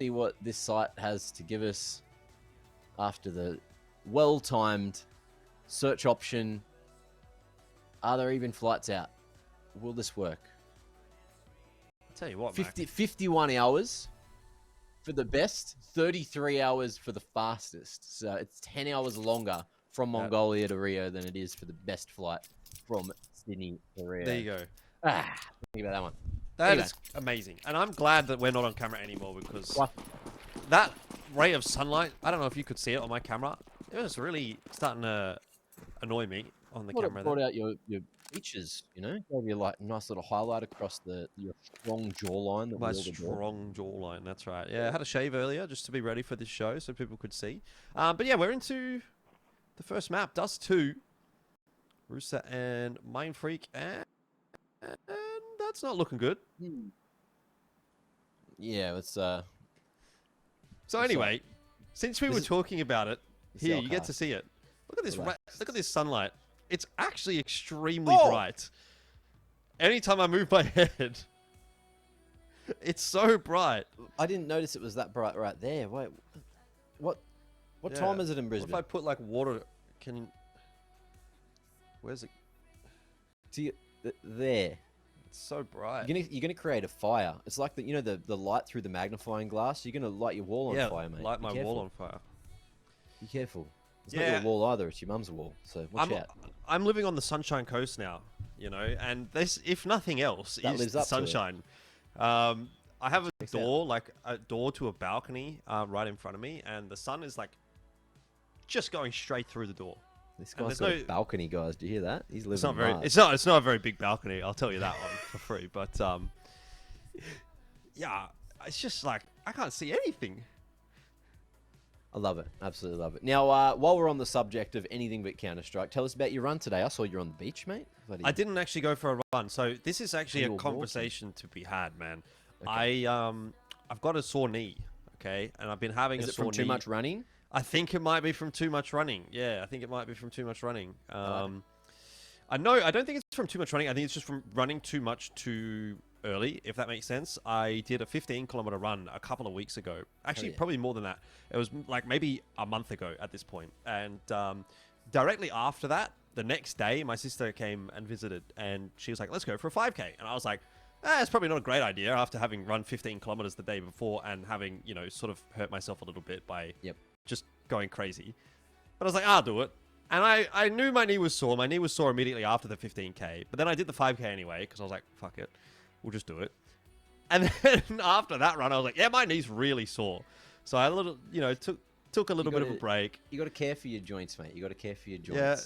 see what this site has to give us after the well-timed search option. Are there even flights out? Will this work? I'll tell you what, 51 hours for the best, 33 hours for the fastest. So it's 10 hours longer from Mongolia to Rio than it is for the best flight from Sydney to Rio. There you go. Think about that one. That is amazing. And I'm glad that we're not on camera anymore because that ray of sunlight, I don't know if you could see it on my camera. It was really starting to annoy me on the camera. It brought out your features, you know? Gave you like a nice little highlight across your strong jawline. My strong jawline, that's right. Yeah, I had a shave earlier just to be ready for this show so people could see. But yeah, we're into the first map, Dust2, Rooster and Mindfreak, and that's not looking good. Yeah, it's So anyway, since we were talking about it, here you get to see it. Look at this! Look at this sunlight. It's actually extremely bright. Anytime I move my head, it's so bright. I didn't notice it was that bright right there. Wait, what time is it in Brisbane? What if I put like water? Where's it? See there. It's so bright. You're gonna create a fire. It's like the light through the magnifying glass. You're gonna light your wall on fire, mate. Light my wall on fire. Be careful. It's not your wall either. It's your mum's wall. So watch out. I'm living on the Sunshine Coast now, you know, and this, if nothing else, is the sunshine. I have a door, like a door to a balcony, right in front of me, and the sun is like just going straight through the door. This guy's got a balcony, guys. Do you hear that? He's living. It's not a very big balcony. I'll tell you that one for free. But yeah, it's just like I can't see anything. I love it. Absolutely love it. Now, while we're on the subject of anything but Counter-Strike, tell us about your run today. I saw you're on the beach, mate. I didn't actually go for a run. So this is actually a conversation to be had, man. Okay. I've got a sore knee, okay? And I've been having a sore knee. Is it from too much running? I think it might be from too much running. Yeah, I think it might be from too much running. I don't think it's from too much running. I think it's just from running too much too early, if that makes sense. I did a 15-kilometer run a couple of weeks ago. Actually, probably more than that. It was like maybe a month ago at this point. And directly after that, the next day, my sister came and visited, and she was like, let's go for a 5K. And I was like, it's probably not a great idea after having run 15 kilometers the day before and having, you know, sort of hurt myself a little bit by just going crazy. But I was like, I'll do it. And I knew my knee was sore. My knee was sore immediately after the 15K. But then I did the 5K anyway because I was like, fuck it. We'll just do it. And then after that run, I was like, yeah, my knee's really sore. So I took a little bit of a break. You got to care for your joints, mate. You got to care for your joints. Yeah.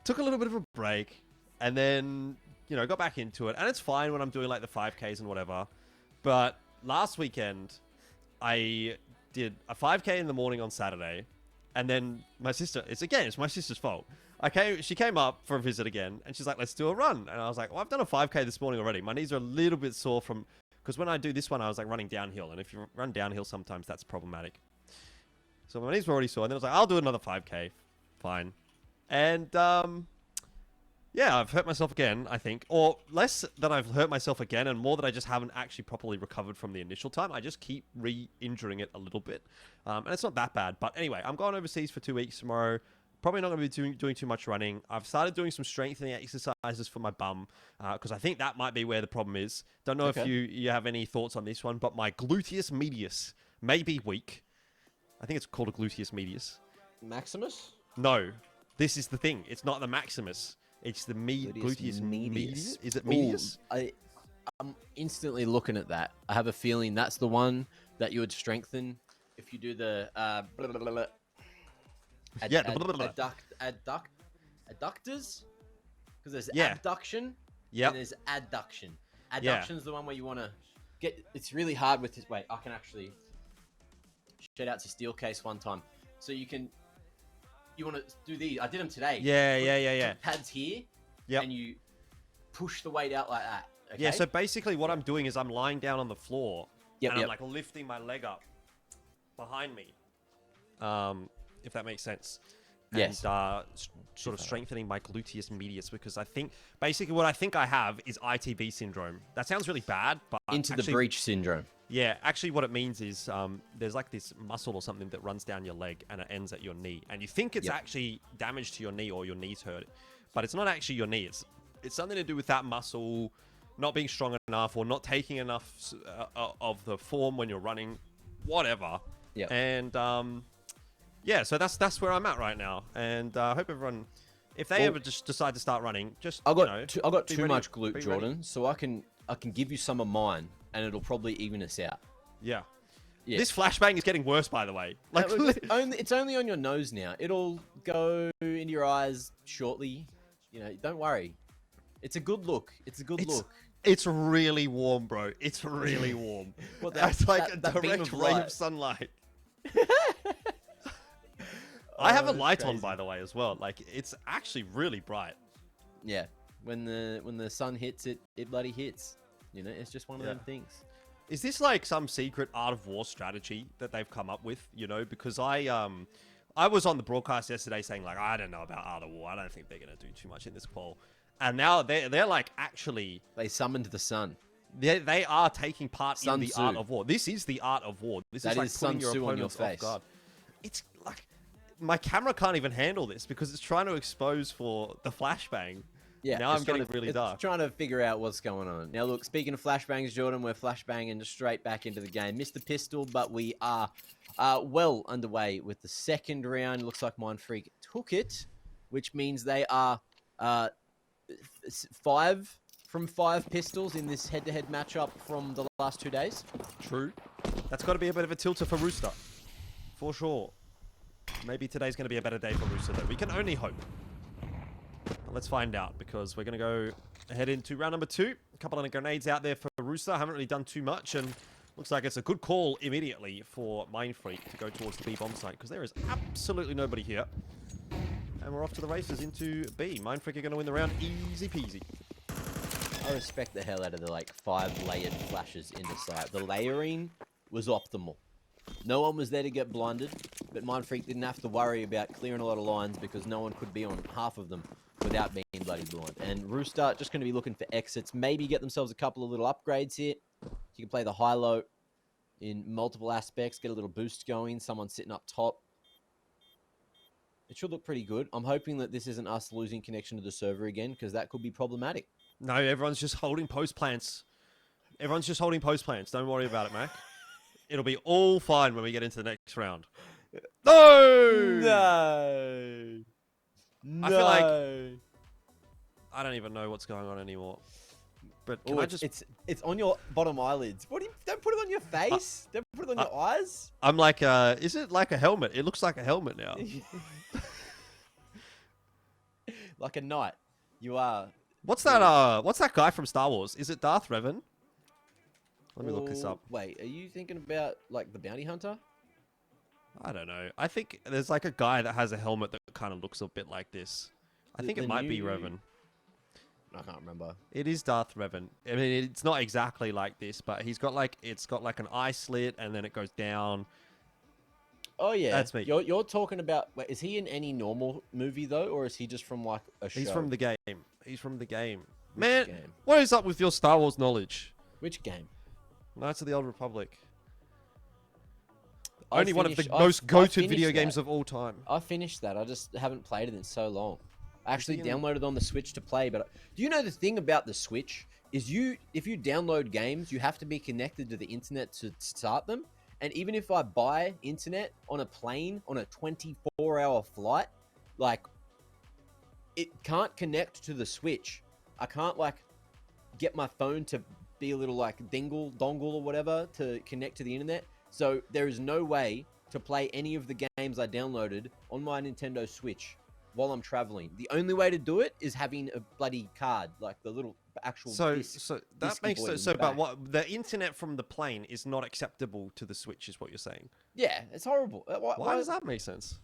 Took a little bit of a break and then, you know, got back into it. And it's fine when I'm doing like the 5Ks and whatever. But last weekend, I did a 5K in the morning on Saturday. And then my sister, it's my sister's fault. She came up for a visit again, and she's like, let's do a run. And I was like, well, I've done a 5K this morning already. My knees are a little bit sore because when I do this one, I was like running downhill. And if you run downhill, sometimes that's problematic. So my knees were already sore. And then I was like, I'll do another 5K. Fine. And, yeah, I've hurt myself again, I think. Or less that I've hurt myself again and more that I just haven't actually properly recovered from the initial time. I just keep re-injuring it a little bit. And it's not that bad. But anyway, I'm going overseas for 2 weeks tomorrow. Probably not going to be doing too much running. I've started doing some strengthening exercises for my bum because I think that might be where the problem is. Don't know if you have any thoughts on this one, but my gluteus medius may be weak. I think it's called a gluteus medius. Maximus? No. This is the thing. It's not the maximus. It's the gluteus medius. Is it medius? I'm instantly looking at that. I have a feeling that's the one that you would strengthen if you do the adductors, because there's abduction and there's adduction. Adduction is the one where you want to get. It's really hard with this. Wait, I can actually shout out to Steelcase one time. So you want to do these. I did them today. Yeah. Pads here. Yeah. And you push the weight out like that. Okay? Yeah. So basically, what I'm doing is I'm lying down on the floor and I'm like lifting my leg up behind me. If that makes sense. Yes. And sort of strengthening my gluteus medius because I think basically what I think I have is ITB syndrome. That sounds really bad, but the breach syndrome. Yeah, actually what it means is there's like this muscle or something that runs down your leg and it ends at your knee. And you think it's actually damage to your knee or your knee's hurt. But it's not actually your knee. It's something to do with that muscle not being strong enough or not taking enough of the form when you're running, whatever. Yeah. And yeah, so that's where I'm at right now. And I hope everyone, if they ever just decide to start running, just I got too much glute, ready. Jordan, so I can give you some of mine, and it'll probably even us out. Yeah. This flashbang is getting worse, by the way. Like, it's only on your nose now. It'll go into your eyes shortly. You know, don't worry. It's a good look. It's really warm, bro. It's really warm. That's like a direct ray of sunlight. I have a light on, by the way, as well. Like, it's actually really bright. Yeah. When the sun hits, it bloody hits. You know, it's just one of them things. Is this like some secret Art of War strategy that they've come up with? You know, because I was on the broadcast yesterday saying like, I don't know about Art of War. I don't think they're gonna do too much in this qual. And now they're like actually they summoned the sun. They are taking part in the Art of War. This is the Art of War. This is like putting your opponents off guard. It's like my camera can't even handle this because it's trying to expose for the flashbang. Yeah, now I'm getting really dark. Trying to figure out what's going on. Now, look, speaking of flashbangs, Jordan, we're flashbanging straight back into the game. Missed the pistol, but we are well underway with the second round. Looks like Mindfreak took it, which means they are 5 from 5 pistols in this head-to-head matchup from the last 2 days. True. That's got to be a bit of a tilter for Rooster, for sure. Maybe today's going to be a better day for Rooster, though. We can only hope. Let's find out, because we're going to go ahead into round number 2. A couple of grenades out there for Rooster. Haven't really done too much, and looks like it's a good call immediately for Mindfreak to go towards the B bomb site, because there is absolutely nobody here. And we're off to the races into B. Mindfreak are going to win the round easy peasy. I respect the hell out of the, like, 5 layered flashes into sight. The layering was optimal. No one was there to get blinded, but Mindfreak didn't have to worry about clearing a lot of lines because no one could be on half of them without being bloody blind. And Rooster just going to be looking for exits, maybe get themselves a couple of little upgrades here. You can play the high-low in multiple aspects, get a little boost going, someone sitting up top. It should look pretty good. I'm hoping that this isn't us losing connection to the server again, because that could be problematic. No, everyone's just holding post plants. Everyone's just holding post plants. Don't worry about it, Mac. It'll be all fine when we get into the next round. No! No! I feel like I don't even know what's going on anymore. But can I just... It's on your bottom eyelids. What do you... Don't put it on your face. Don't put it on your eyes. I'm like, is it like a helmet? It looks like a helmet now. Like a knight. You are... What's that guy from Star Wars? Is it Darth Revan? Let me look this up. Wait, are you thinking about, like, the bounty hunter? I don't know. I think there's, like, a guy that has a helmet that kind of looks a bit like this. I think it might be Revan. I can't remember. It is Darth Revan. I mean, it's not exactly like this, but he's got, like, it's got, like, an eye slit, and then it goes down. Oh, yeah. That's me. You're talking about... Wait, is he in any normal movie, though, or is he just from, like, a show? He's from the game. He's from the game. Man, what is up with your Star Wars knowledge? Which game? Knights of the Old Republic. Only one of the most goated video games of all time. I finished that. I just haven't played it in so long. I actually downloaded on the Switch to play, but do you know the thing about the Switch is if you download games, you have to be connected to the internet to start them. And even if I buy internet on a plane on a 24-hour flight, like, it can't connect to the Switch. I can't, like, get my phone to be a little, like, dongle or whatever to connect to the internet. So there is no way to play any of the games I downloaded on my Nintendo Switch while I'm traveling. The only way to do it is having a bloody card, like the little actual disc. So that makes sense. So, but what, the internet from the plane is not acceptable to the Switch, is what you're saying? Yeah, it's horrible. Why does that make sense?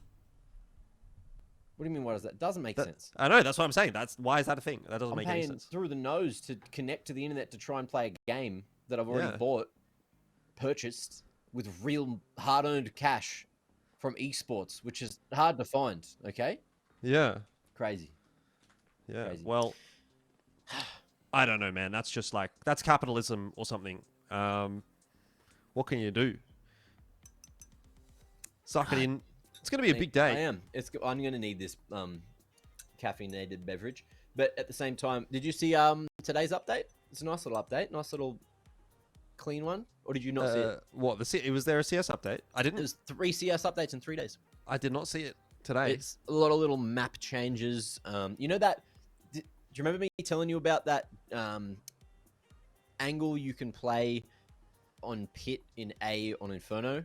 What do you mean, why does that? Doesn't make sense. I know, that's what I'm saying. Why is that a thing? That doesn't make any sense. I'm paying through the nose to connect to the internet to try and play a game that I've already purchased with real hard-earned cash from esports, which is hard to find, okay? Yeah. Crazy. Yeah, well, I don't know, man. That's just like, that's capitalism or something. What can you do? Suck it in. It's going to be a big day. I am. I'm going to need this caffeinated beverage. But at the same time, did you see today's update? It's a nice little update. Nice little clean one. Or did you not see it? What? Was there a CS update? I didn't. There's 3 CS updates in 3 days. I did not see it today. It's a lot of little map changes. You know that... Do you remember me telling you about that angle you can play on Pit in A on Inferno?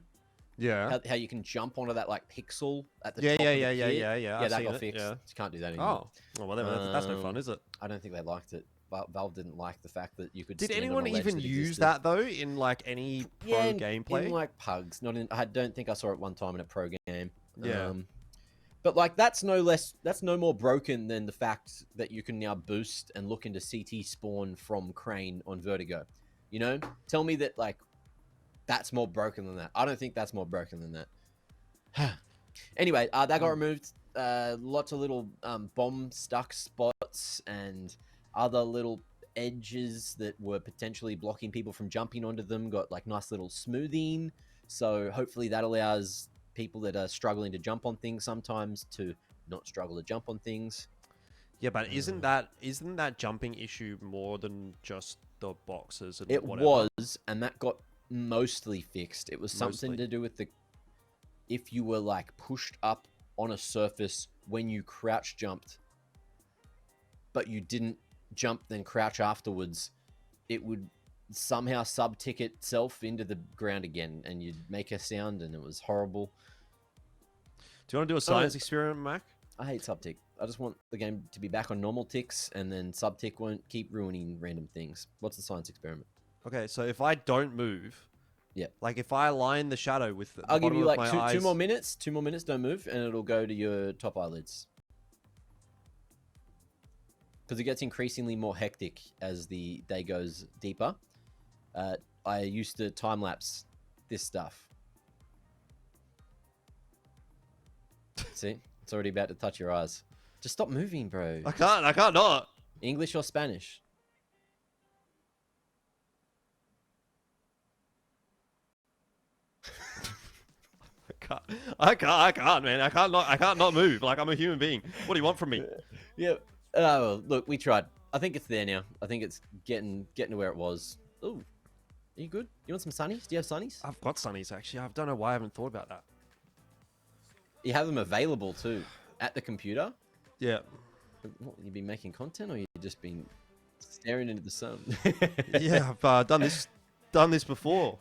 Yeah. How you can jump onto that like pixel at the yeah, top yeah, of the yeah, pit? yeah. Yeah, that got fixed. Yeah. You can't do that anymore. Oh, well, that's no fun, is it? I don't think they liked it. Valve didn't like the fact that you could. Did anyone even use that though in like any pro gameplay? In like pugs, not in. I don't think I saw it one time in a pro game. Yeah. But like that's no more broken than the fact that you can now boost and look into CT spawn from Crane on Vertigo. You know, tell me that like that's more broken than that. I don't think that's more broken than that. Anyway, that got removed. Lots of little bomb stuck spots and other little edges that were potentially blocking people from jumping onto them got like nice little smoothing. So hopefully that allows people that are struggling to jump on things sometimes to not struggle to jump on things. Yeah, but isn't that jumping issue more than just the boxes and it whatever? Was, and that got mostly fixed. It was something to do with if you were like pushed up on a surface when you crouch jumped, but you didn't jump then crouch afterwards, it would somehow sub-tick itself into the ground again, and you'd make a sound, and it was horrible. Do you want to do a science experiment, Mac? I hate sub-tick. I just want the game to be back on normal ticks, and then sub-tick won't keep ruining random things. What's the science experiment? Okay, so if I don't move, yeah, like if I align the shadow with the I'll give you like eyes... two more minutes. 2 more minutes, don't move, and it'll go to your top eyelids. Because it gets increasingly more hectic as the day goes deeper. I used to time-lapse this stuff. See? It's already about to touch your eyes. Just stop moving, bro. I can't not. English or Spanish? I can't, man. I can't not move. Like, I'm a human being. What do you want from me? Yeah. Well, look, we tried. I think it's there now. I think it's getting to where it was. Ooh. Are you good? You want some sunnies? Do you have sunnies? I've got sunnies, actually. I don't know why I haven't thought about that. You have them available, too, at the computer? Yeah. What, you been making content, or you just been staring into the sun? Yeah, I've done this before.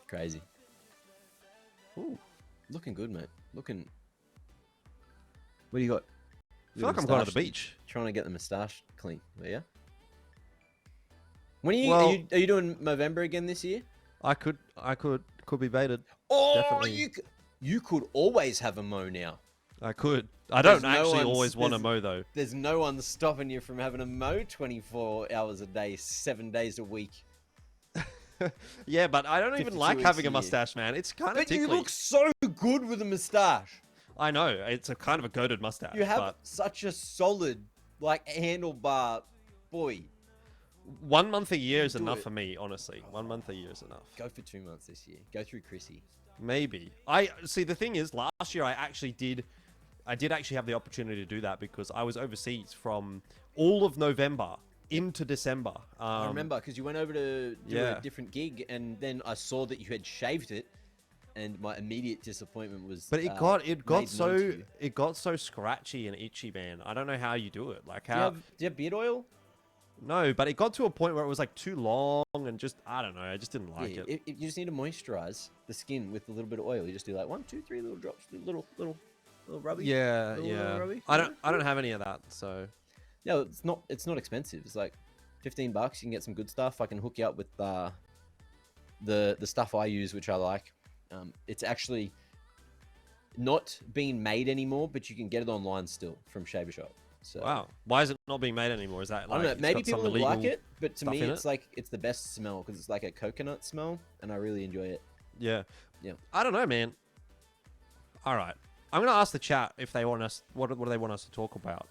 Crazy. Ooh, looking good, mate. Looking... What do you got? I feel like I'm going to the beach. Trying to get the moustache clean. Yeah. When are you doing November again this year? I could be baited. Oh, definitely. You could always have a mow now. I could. I don't actually always want a mow though. There's no one stopping you from having a mow 24 hours a day, 7 days a week. Yeah, but I don't even like having a mustache, man. It's kind of tickly. But you look so good with a mustache. I know. It's a kind of a goated mustache. You have such a solid, like, handlebar boy. 1 month a year is enough for me, honestly. 1 month a year is enough. Go for 2 months this year. Go through Chrissy. Maybe. See, the thing is, last year I did actually have the opportunity to do that because I was overseas from all of November into December. I remember because you went over to do a different gig, and then I saw that you had shaved it, and my immediate disappointment was. But it got so scratchy and itchy, man. I don't know how you do it. Like how? Do you have beard oil? No, but it got to a point where it was like too long and just I don't know. I just didn't like it. You just need to moisturize the skin with a little bit of oil. You just do like 1, 2, 3 little drops, little rubby. Yeah, yeah. Rubby. I don't have any of that, so. No, it's not expensive. It's like $15. You can get some good stuff. I can hook you up with the stuff I use, which I like. It's actually not being made anymore, but you can get it online still from Shaver Shop. So, wow, why is it not being made anymore? Is that like, I don't know. Maybe people would like it, but to me, it's like it's the best smell because it's like a coconut smell, and I really enjoy it. Yeah, yeah. I don't know, man. All right, I'm gonna ask the chat if they want us. What do they want us to talk about?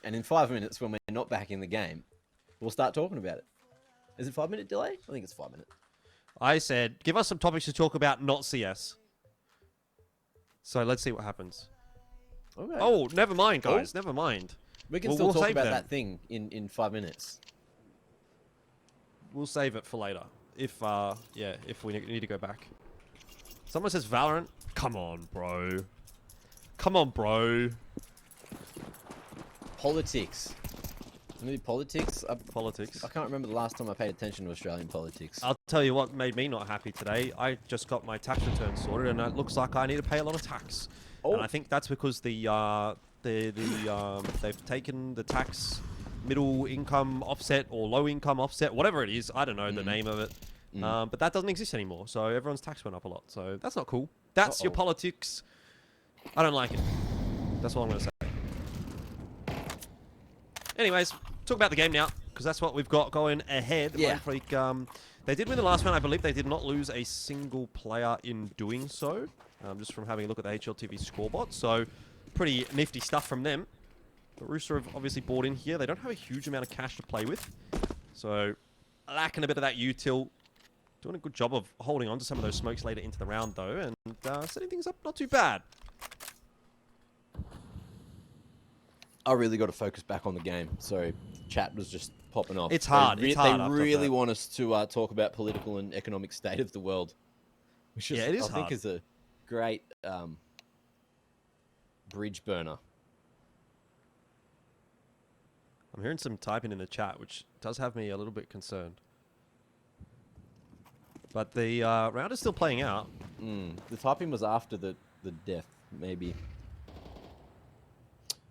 And in 5 minutes, when we're not back in the game, we'll start talking about it. Is it 5-minute delay? I think it's 5 minutes. I said, give us some topics to talk about, not CS. So let's see what happens. Okay. Oh, never mind, guys. Never mind. We can still talk about that thing in 5 minutes. We'll save it for later. If we need to go back. Someone says Valorant. Come on, bro. Come on, bro. Politics. Maybe politics? Politics. I can't remember the last time I paid attention to Australian politics. I'll tell you what made me not happy today. I just got my tax return sorted, and it looks like I need to pay a lot of tax. Oh. And I think that's because they've taken the tax middle income offset or low income offset, whatever it is. I don't know the name of it. But that doesn't exist anymore. So everyone's tax went up a lot. So that's not cool. That's your politics. I don't like it. That's all I'm going to say. Anyways, talk about the game now, because that's what we've got going ahead. Yeah. Mindfreak, they did win the last round. I believe they did not lose a single player in doing so, just from having a look at the HLTV scoreboard. So, pretty nifty stuff from them. But Rooster have obviously bought in here. They don't have a huge amount of cash to play with. So, lacking a bit of that util. Doing a good job of holding on to some of those smokes later into the round, though, and setting things up not too bad. I really got to focus back on the game. Sorry, chat was just popping off. It's hard. They really want us to talk about political and economic state of the world, which is, I think is a great bridge burner. I'm hearing some typing in the chat, which does have me a little bit concerned. But the round is still playing out. The typing was after the death, maybe.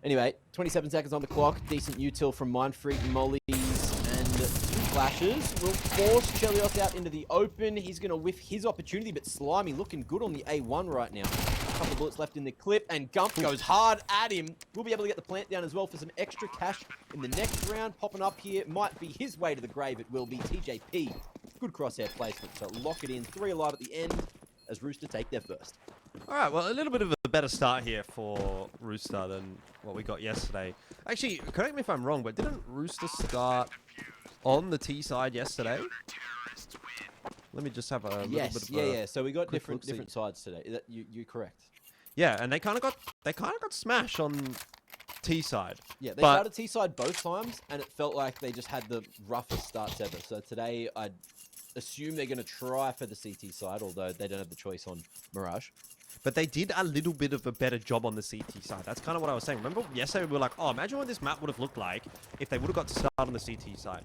Anyway, 27 seconds on the clock. Decent util from Mindfreak, mollies, and 2 flashes. Will force Chelios out into the open. He's going to whiff his opportunity, but Slimy looking good on the A1 right now. A couple of bullets left in the clip, and Gump goes hard at him. We'll be able to get the plant down as well for some extra cash in the next round. Popping up here might be his way to the grave. It will be TJP. Good crosshair placement, so lock it in. 3 alive at the end as Rooster take their first. All right, well, a little bit of a better start here for Rooster than what we got yesterday. Actually, correct me if I'm wrong, but didn't Rooster start on the T side yesterday? Let me just have a little bit of yeah. So we got different sides today. You're correct. Yeah, and they kind of got smashed on T side. Yeah, they started T side both times, and it felt like they just had the roughest starts ever. So today, I'd assume they're going to try for the CT side, although they don't have the choice on Mirage. But they did a little bit of a better job on the CT side. That's kind of what I was saying. Remember yesterday we were like, oh, imagine what this map would have looked like if they would have got to start on the CT side.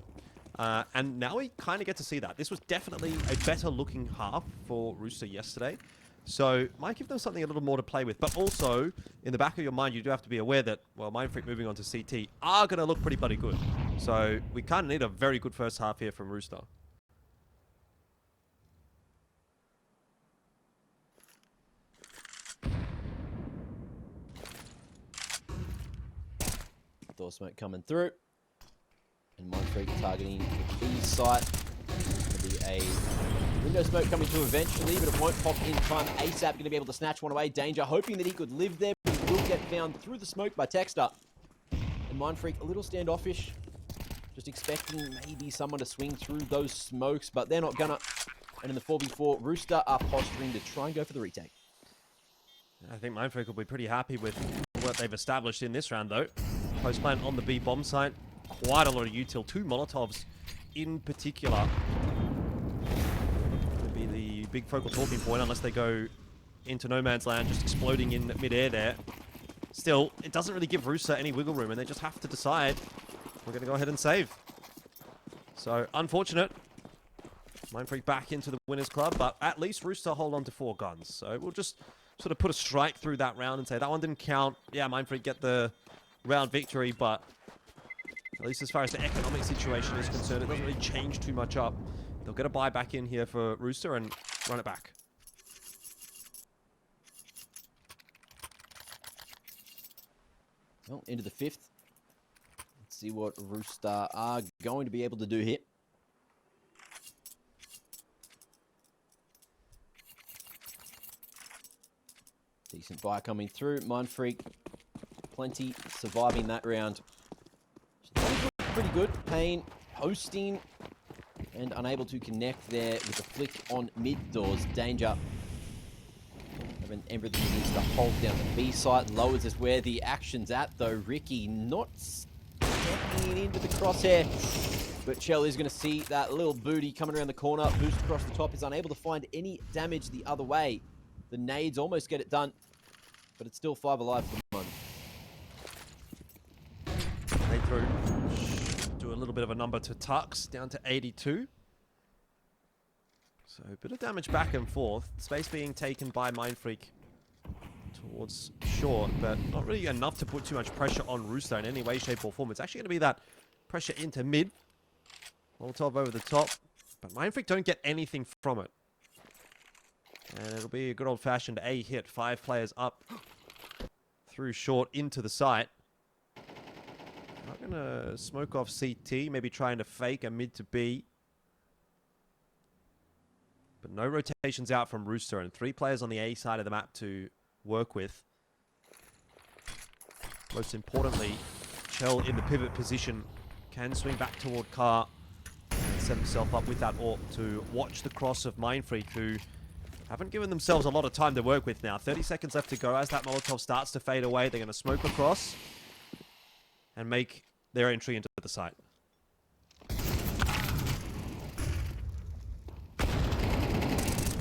And now we kind of get to see that. This was definitely a better looking half for Rooster yesterday. So might give them something a little more to play with. But also, in the back of your mind, you do have to be aware that, well, Mindfreak moving on to CT are going to look pretty bloody good. So we kind of need a very good first half here from Rooster. Door smoke coming through. And Mindfreak targeting the B site. Going to be a window smoke coming through eventually, but it won't pop in time. ASAP going to be able to snatch one away. Danger, hoping that he could live there, but he will get found through the smoke by Texter. And Mindfreak a little standoffish. Just expecting maybe someone to swing through those smokes, but they're not gonna. And in the 4v4, Rooster are posturing to try and go for the retake. I think Mindfreak will be pretty happy with what they've established in this round, though. Post plant on the B bomb site. Quite a lot of util. 2 Molotovs in particular. Would be the big focal talking point unless they go into no man's land, just exploding in midair there. Still, it doesn't really give Rooster any wiggle room, and they just have to decide, we're going to go ahead and save. So, unfortunate. Mindfreak back into the winner's club, but at least Rooster hold on to 4 guns. So we'll just sort of put a strike through that round and say that one didn't count. Yeah, Mindfreak get the round victory, but at least as far as the economic situation is concerned, it doesn't really change too much up. They'll get a buy back in here for Rooster and run it back. Well, into the 5th. Let's see what Rooster are going to be able to do here. Decent buy coming through. Mindfreak, plenty surviving that round. Pretty good. Pain hosting and unable to connect there with the flick on mid doors. Danger. Having everything he needs to hold down the B site. Lowers is where the action's at, though. Ricky not stepping into the crosshair. But Chell is going to see that little booty coming around the corner. Boost across the top. Is unable to find any damage the other way. The nades almost get it done. But it's still 5 alive for the moment. They through. Do a little bit of a number to Tux. Down to 82. So a bit of damage back and forth. Space being taken by Mindfreak towards short. But not really enough to put too much pressure on Rooster in any way, shape, or form. It's actually going to be that pressure into mid. Molotov over the top, but Mindfreak don't get anything from it. And it'll be a good old-fashioned A hit. 5 players up through short into the site. I'm going to smoke off CT, maybe trying to fake a mid to B. But no rotations out from Rooster, and 3 players on the A side of the map to work with. Most importantly, Chell in the pivot position can swing back toward Car. Set himself up with that AWP to watch the cross of Mindfreak, who haven't given themselves a lot of time to work with now. 30 seconds left to go as that Molotov starts to fade away. They're going to smoke across and make their entry into the site.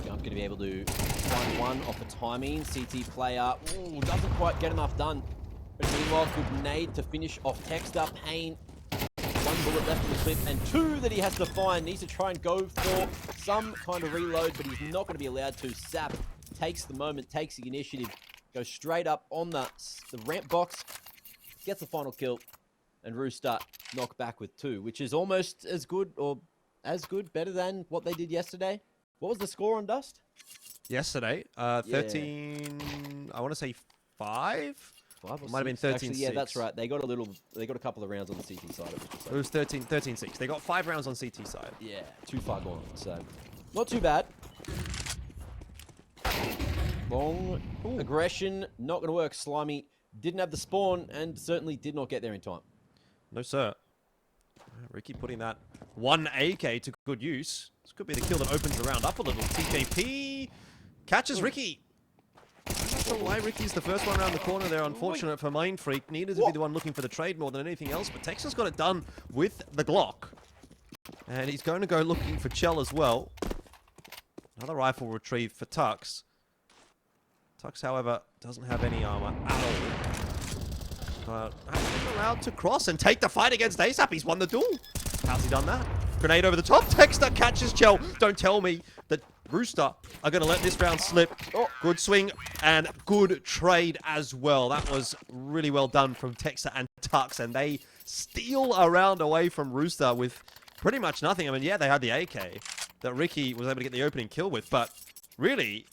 Jump going to be able to find one off the timing. CT player doesn't quite get enough done. But meanwhile, good nade to finish off Texter. Pain. 1 bullet left in the clip, and 2 that he has to find. Needs to try and go for some kind of reload, but he's not going to be allowed to. Sap takes the moment, takes the initiative, goes straight up on the ramp box, gets the final kill, and Rooster knocked back with 2, which is almost as good, or better than what they did yesterday. What was the score on Dust? Yesterday, 13, yeah. I want to say 5? It might have been 13-6. Actually, yeah, that's right. They got a couple of rounds on the CT side of it. So. It was 13-6. They got 5 rounds on CT side. Yeah, too far gone. So, not too bad. Long aggression, not going to work. Slimy didn't have the spawn and certainly did not get there in time. No, sir. Ricky putting that 1 AK to good use. This could be the kill that opens the round up a little. TKP catches Ricky. That's why Ricky's the first one around the corner there. Unfortunate for Mindfreak. Needed to be the one looking for the trade more than anything else. But Texas got it done with the Glock. And he's going to go looking for Chell as well. Another rifle retrieve for Tux. Tux, however, doesn't have any armor at all. But allowed to cross and take the fight against ASAP. He's won the duel. How's he done that? Grenade over the top. Texter catches Chell. Don't tell me that Rooster are going to let this round slip. Good swing and good trade as well. That was really well done from Texter and Tux. And they steal a round away from Rooster with pretty much nothing. I mean, yeah, they had the AK that Ricky was able to get the opening kill with. But really,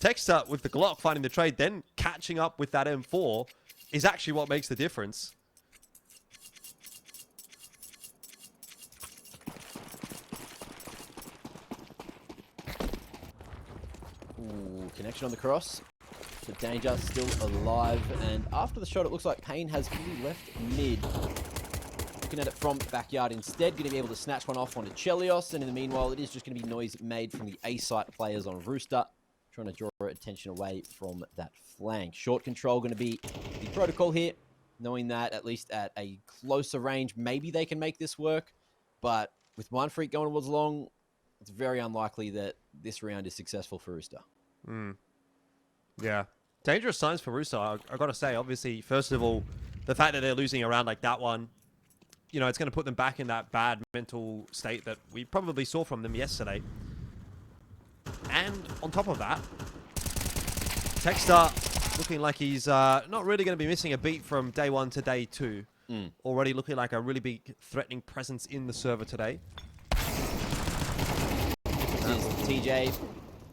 Texter with the Glock finding the trade, then catching up with that M4 is actually what makes the difference. Connection on the cross. The Danger still alive. And after the shot, it looks like Payne has fully left mid. Looking at it from backyard instead. Going to be able to snatch one off onto Chelios. And in the meanwhile, it is just going to be noise made from the A-site players on Rooster. Trying to draw attention away from that flank. Short control going to be the protocol here. Knowing that at least at a closer range, maybe they can make this work. But with Mindfreak going towards long, it's very unlikely that this round is successful for Rooster. Yeah. Dangerous signs for Rooster, I gotta say. Obviously, first of all, the fact that they're losing a round like that one, you know, it's going to put them back in that bad mental state that we probably saw from them yesterday. And on top of that, Texter looking like he's not really going to be missing a beat from day 1 to day 2. Already looking like a really big threatening presence in the server today. TJ is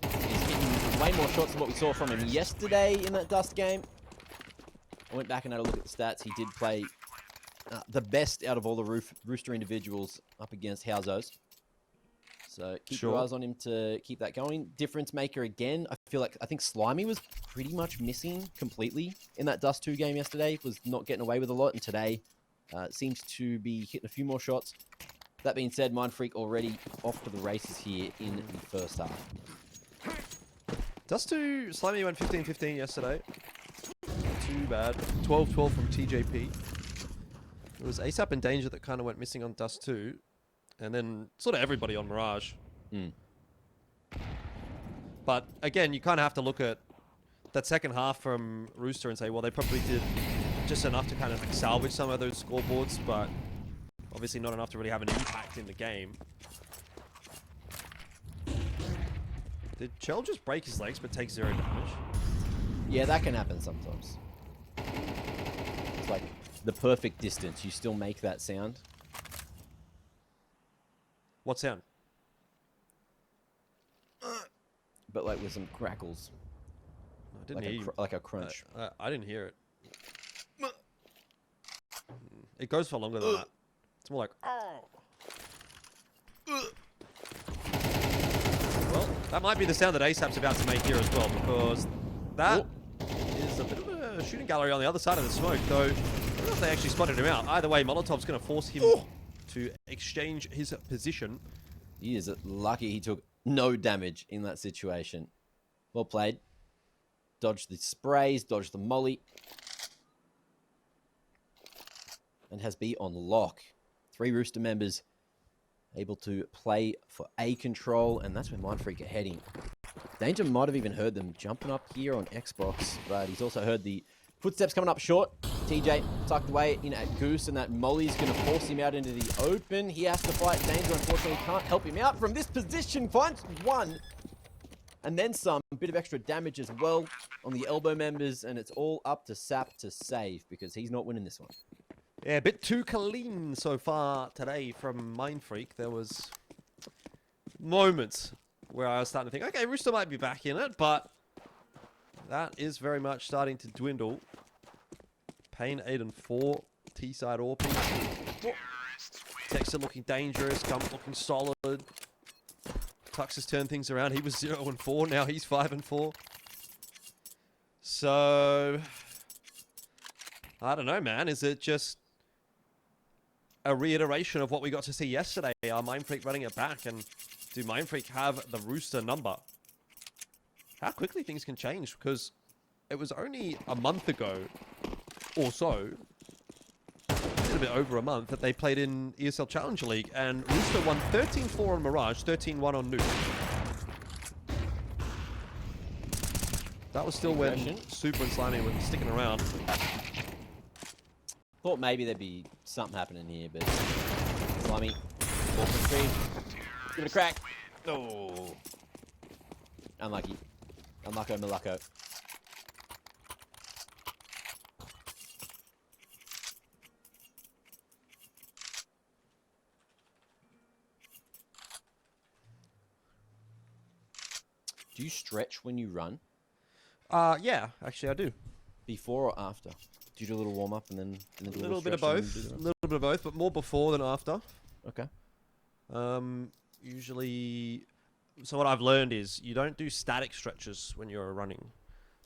hitting way more shots than what we saw from him yesterday in that Dust game. I went back and had a look at the stats. He did play the best out of all the Rooster individuals up against Housos. So keep your eyes on him to keep that going. Difference maker again. I think Slimy was pretty much missing completely in that Dust 2 game yesterday. Was not getting away with a lot. And today seems to be hitting a few more shots. That being said, Mindfreak already off to the races here in the first half. Dust2 Slimy went 15-15 yesterday. Not too bad. 12-12 from TJP. It was ASAP and Danger that kind of went missing on Dust2. And then sort of everybody on Mirage. But again, you kind of have to look at that second half from Rooster and say, well, they probably did just enough to kind of like salvage some of those scoreboards, but obviously not enough to really have an impact in the game. Did Chell just break his legs but take 0 damage? Yeah, that can happen sometimes. It's like the perfect distance. You still make that sound. What sound? But like with some crackles. I didn't like hear you. Like a crunch. I didn't hear it. It goes for longer than that. It's more like, oh. Well, that might be the sound that ASAP's about to make here as well, because that is a bit of a shooting gallery on the other side of the smoke, though I don't know if they actually spotted him out. Either way, Molotov's going to force him to exchange his position. He is lucky he took no damage in that situation. Well played. Dodged the sprays, dodged the molly. And has B on lock. 3 Rooster members able to play for A control, and that's where Mindfreak are heading. Danger might have even heard them jumping up here on Xbox, but he's also heard the footsteps coming up short. TJ tucked away in at Goose, and that molly's going to force him out into the open. He has to fight Danger. Unfortunately, can't help him out from this position. Finds one, and then some. A bit of extra damage as well on the elbow members, and it's all up to Sap to save because he's not winning this one. Yeah, a bit too clean so far today from Mindfreak. There was moments where I was starting to think, okay, Rooster might be back in it, but that is very much starting to dwindle. Pain 8-4, T-side AWP. Texter looking dangerous, Gump looking solid. Tux has turned things around. He was 0-4, now he's 5-4. So, I don't know, man. Is it just a reiteration of what we got to see yesterday? Are Mindfreak running it back? And do Mindfreak have the Rooster number? How quickly things can change, because it was only a month ago or so, a little bit over a month, that they played in ESL Challenger League, and Rooster won 13-4 on Mirage, 13-1 on Nuke. That was still when Super and Slimy were sticking around. Thought maybe there'd be something happening here, but Slimy, ball from screen. Give it a crack. Oh. Unlucky. Unlucko Malacco. Do you stretch when you run? Yeah, actually I do. Before or after? Do you do a little warm up and then a little bit of both? A little bit of both, but more before than after. Okay. Usually, so what I've learned is you don't do static stretches when you're running.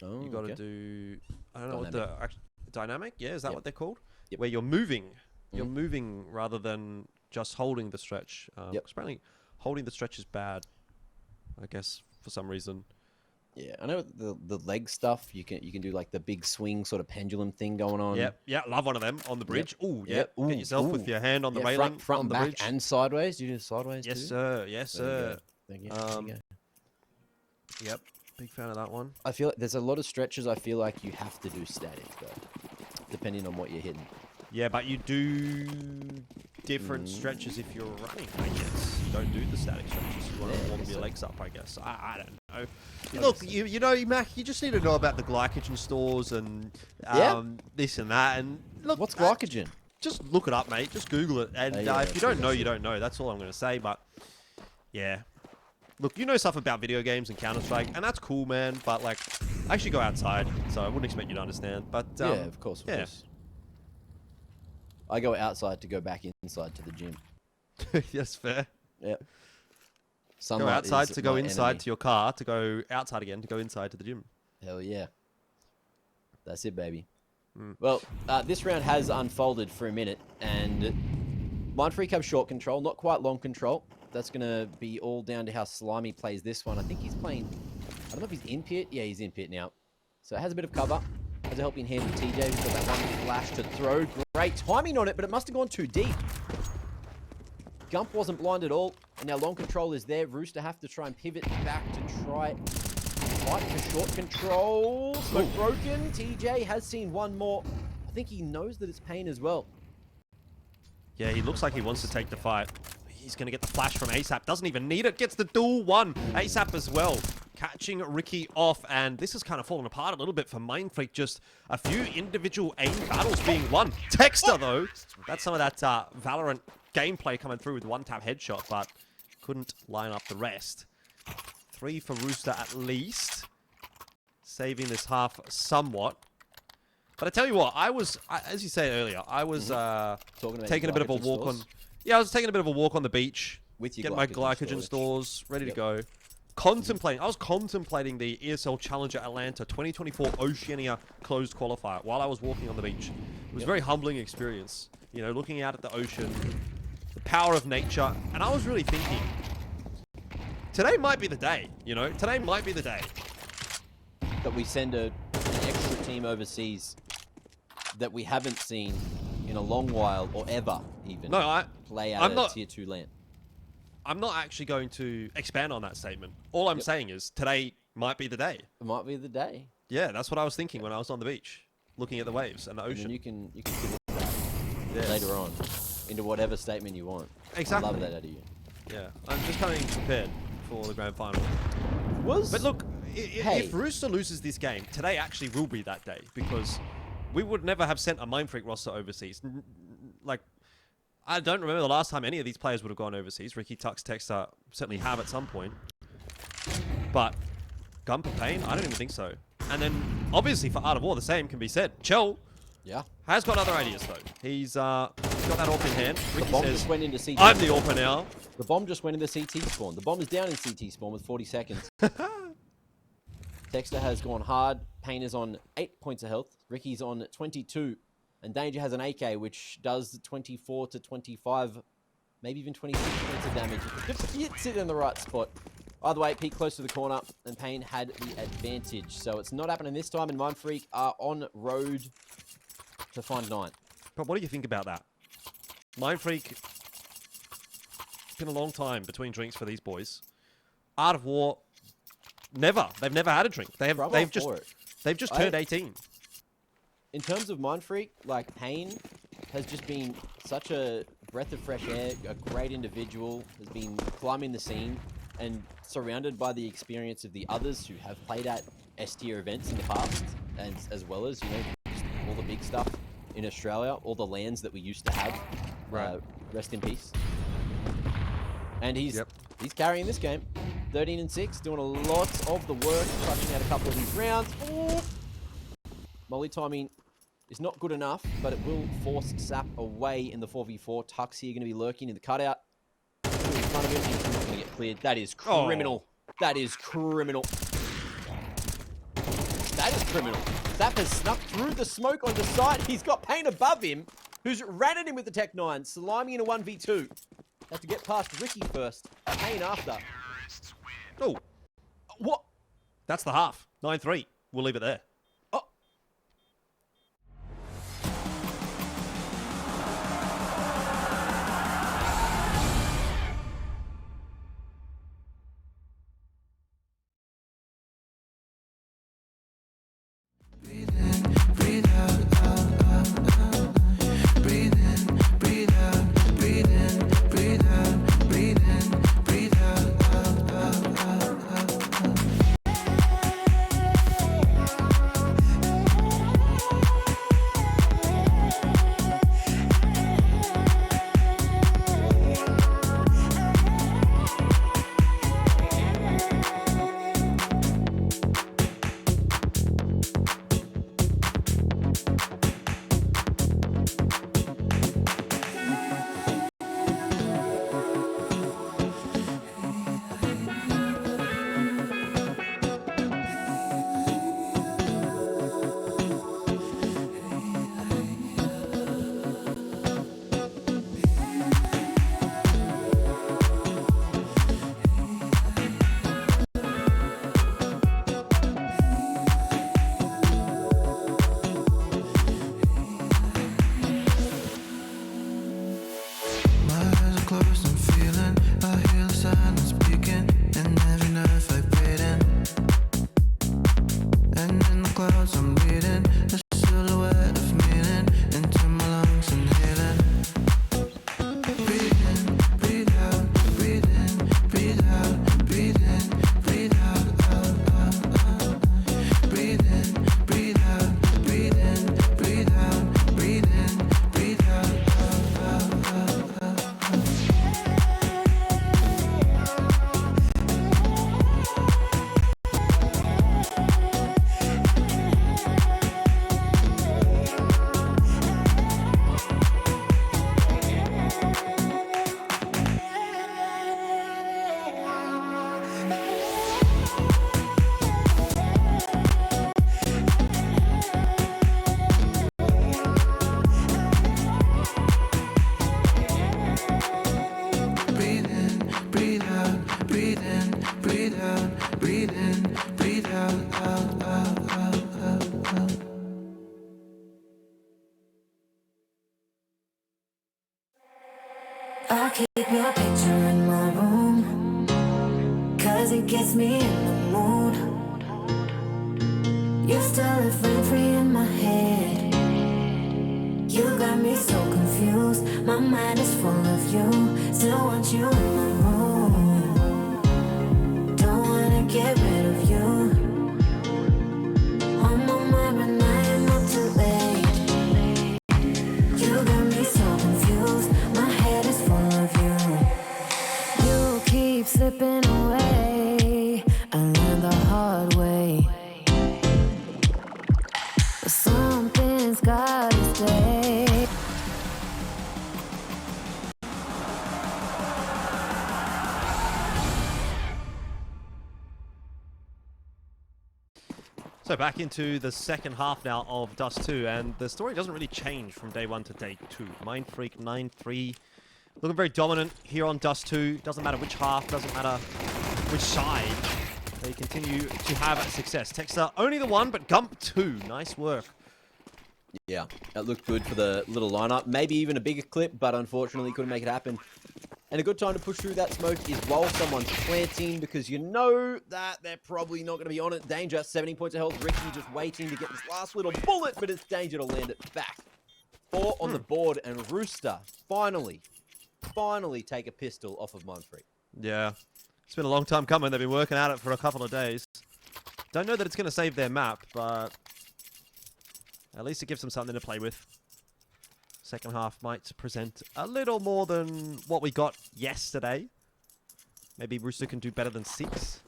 Oh, you got to do, I don't know what the dynamic. Yeah, is that what they're called? Yep. Where you're moving. You're moving rather than just holding the stretch. Because apparently, holding the stretch is bad. I guess for some reason. Yeah, I know the leg stuff. You can do like the big swing sort of pendulum thing going on. Yeah, love one of them on the bridge. Ooh, yeah. Get yourself with your hand on the railing, front on and the back bridge. and sideways. Do you do sideways? Yes, too? sir. Yes, sir. Thank you. There you go. Yep, big fan of that one. I feel like there's a lot of stretches. I feel like you have to do static though, depending on what you're hitting. Yeah, but you do different stretches if you're running, I guess. You don't do the static stretches. You want to warm your legs up, I guess. I don't know. Look, you know, Mac, you just need to know about the glycogen stores and this and that. And look, what's glycogen? Just look it up, mate. Just Google it. And if you don't know, you don't know. That's all I'm going to say. But yeah, look, you know stuff about video games and Counter-Strike, and that's cool, man. But like, I actually go outside, so I wouldn't expect you to understand. But yeah, of course, of course. I go outside to go back inside to the gym. Yes, fair. Yep. Go outside to go inside to your car, to go outside again, to go inside to the gym. Hell yeah. That's it, baby. Well, this round has unfolded for a minute, and Mindfreak have short control, not quite long control. That's going to be all down to how Slimy plays this one. I think he's playing... I don't know if he's in pit. Yeah, he's in pit now. So it has a bit of cover. Has a helping hand with TJ, who's got that one flash to throw. Great timing on it, but it must have gone too deep. Gump wasn't blind at all, and now long control is there. Rooster have to try and pivot back to try fight for short control. Smoke broken. TJ has seen one more. I think he knows that it's Pain as well. Yeah, he looks like he wants to take the fight. He's going to get the flash from ASAP. Doesn't even need it. Gets the duel one. ASAP as well. Catching Ricky off. And this has kind of fallen apart a little bit for Mindfreak. Just a few individual aim battles being won. Texter, though. That's some of that Valorant gameplay coming through with one-tap headshot. But couldn't line up the rest. 3 for Rooster at least. Saving this half somewhat. But I tell you what, as you said earlier, I was taking a bit of a walk on... Yeah, I was taking a bit of a walk on the beach. With your getting my glycogen stores ready to go. I was contemplating the ESL Challenger Atlanta 2024 Oceania closed qualifier while I was walking on the beach. It was a very humbling experience. You know, looking out at the ocean, the power of nature. And I was really thinking, today might be the day, you know? Today might be the day. That we send an extra team overseas that we haven't seen in a long while, or ever even, play out of Tier 2 land. I'm not actually going to expand on that statement. All I'm saying is today might be the day. It might be the day. Yeah, that's what I was thinking when I was on the beach, looking at the waves and the ocean. And you can pivot that later on into whatever statement you want. Exactly. I love that out of you. Yeah, I'm just coming prepared for the grand final. But look, if Rooster loses this game, today actually will be that day, because we would never have sent a Mindfreak roster overseas. Like, I don't remember the last time any of these players would have gone overseas. Ricky, Tux, Texter certainly have at some point. But Gump and Pain, I don't even think so. And then, obviously, for Art of War, the same can be said. Chell has got other ideas, though. He's got that AWP in hand. Ricky says, just went into CT I'm the AWP now. The bomb just went into CT spawn. The bomb is down in CT spawn with 40 seconds. Texter has gone hard. Pain is on 8 points of health. Ricky's on 22. And Danger has an AK, which does 24 to 25, maybe even 26 points of damage. Just hits it in the right spot. Either way, Pete close to the corner, and Pain had the advantage. So it's not happening this time, and Mindfreak are on road to find 9. But what do you think about that? Mindfreak, it's been a long time between drinks for these boys. Art of War, never. They've never had a drink. They've just turned 18. In terms of Mindfreak, like, Pain has just been such a breath of fresh air, a great individual, has been climbing the scene and surrounded by the experience of the others who have played at S-tier events in the past, and as well as, you know, just all the big stuff in Australia, all the lands that we used to have. Right. Rest in peace. And he's carrying this game. 13 and 6, doing a lot of the work, clutching out a couple of these rounds. Ooh. Molly timing is not good enough, but it will force Sap away in the 4v4. Tux here going to be lurking in the cutout. In front of him, he's not going to get cleared. That is criminal. That is criminal. That is criminal. Sap has snuck through the smoke onto site. He's got Pain above him, who's ran at him with the Tech 9. Slimy in a 1v2. Have to get past Ricky first. Pain after. Oh. What? That's the half. 9-3. We'll leave it there. close, I'm feeling. I hear the silence speaking, and every nerve vibrating. And in the clouds, I'm reading a silhouette of meaning into my lungs, inhaling. Breathe in, breathe out, breathe in, breathe out, breathe in, breathe out, out, out, out. Breathe in, breathe out, breathe in, breathe out, breathe in, breathe out, out, out, out, out, out. Breathe in, breathe out, breathe in, breathe out, breathe in, breathe out, out, out, out, out, out. I keep your picture in my room, 'cause it gets me in the mood. You still live rent-free in my head. You got me so confused. My mind is full of you. Still want you in my room. Don't wanna get rid of you. On my mind right now, I'm not too late. You got me so confused. My head is full of you. You keep slipping away. I learned the hard way. But something's gotta stay. So back into the second half now of Dust2, and the story doesn't really change from day 1 to day 2. Mindfreak 9-3, looking very dominant here on Dust2. Doesn't matter which half, doesn't matter which side. They continue to have success. Texter only the 1, but Gump 2. Nice work. Yeah, that looked good for the little lineup. Maybe even a bigger clip, but unfortunately couldn't make it happen. And a good time to push through that smoke is while someone's planting, because you know that they're probably not going to be on it. Danger, 17 points of health. Ricky just waiting to get this last little bullet, but it's Danger to land it back. 4 on the board, and Rooster finally take a pistol off of Mindfreak. Yeah, it's been a long time coming. They've been working at it for a couple of days. Don't know that it's going to save their map, but at least it gives them something to play with. Second half might present a little more than what we got yesterday. Maybe Rooster can do better than 6.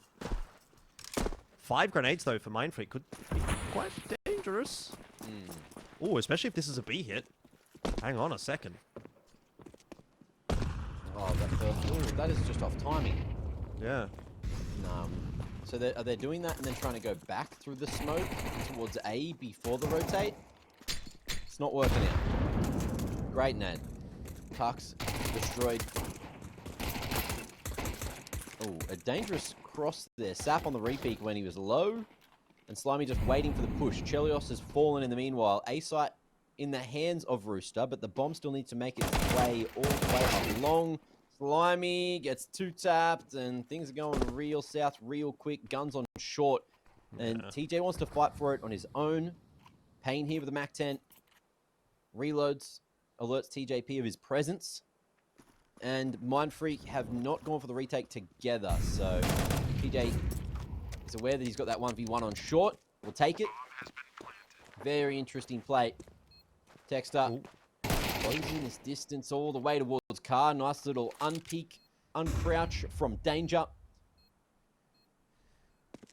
5 grenades, though, for Mindfreak could be quite dangerous. Oh, especially if this is a B hit. Hang on a second. Oh, that is just off timing. Yeah. So are they doing that and then trying to go back through the smoke towards A before the rotate? It's not working out. Great nade. Tux destroyed. Oh, a dangerous cross there. Sap on the repeat when he was low. And Slimy just waiting for the push. Chelios has fallen in the meanwhile. A-site in the hands of Rooster, but the bomb still needs to make its way all the way up long. Slimy gets 2-tapped, and things are going real south real quick. Guns on short. And TJ wants to fight for it on his own. Payne here with the MAC-10. Reloads. Alerts TJP of his presence. And Mindfreak have not gone for the retake together. So TJ is aware that he's got that 1v1 on short. We'll take it. Very interesting play. Texter closing this distance all the way towards Car. Nice little unpeek, uncrouch from Danger.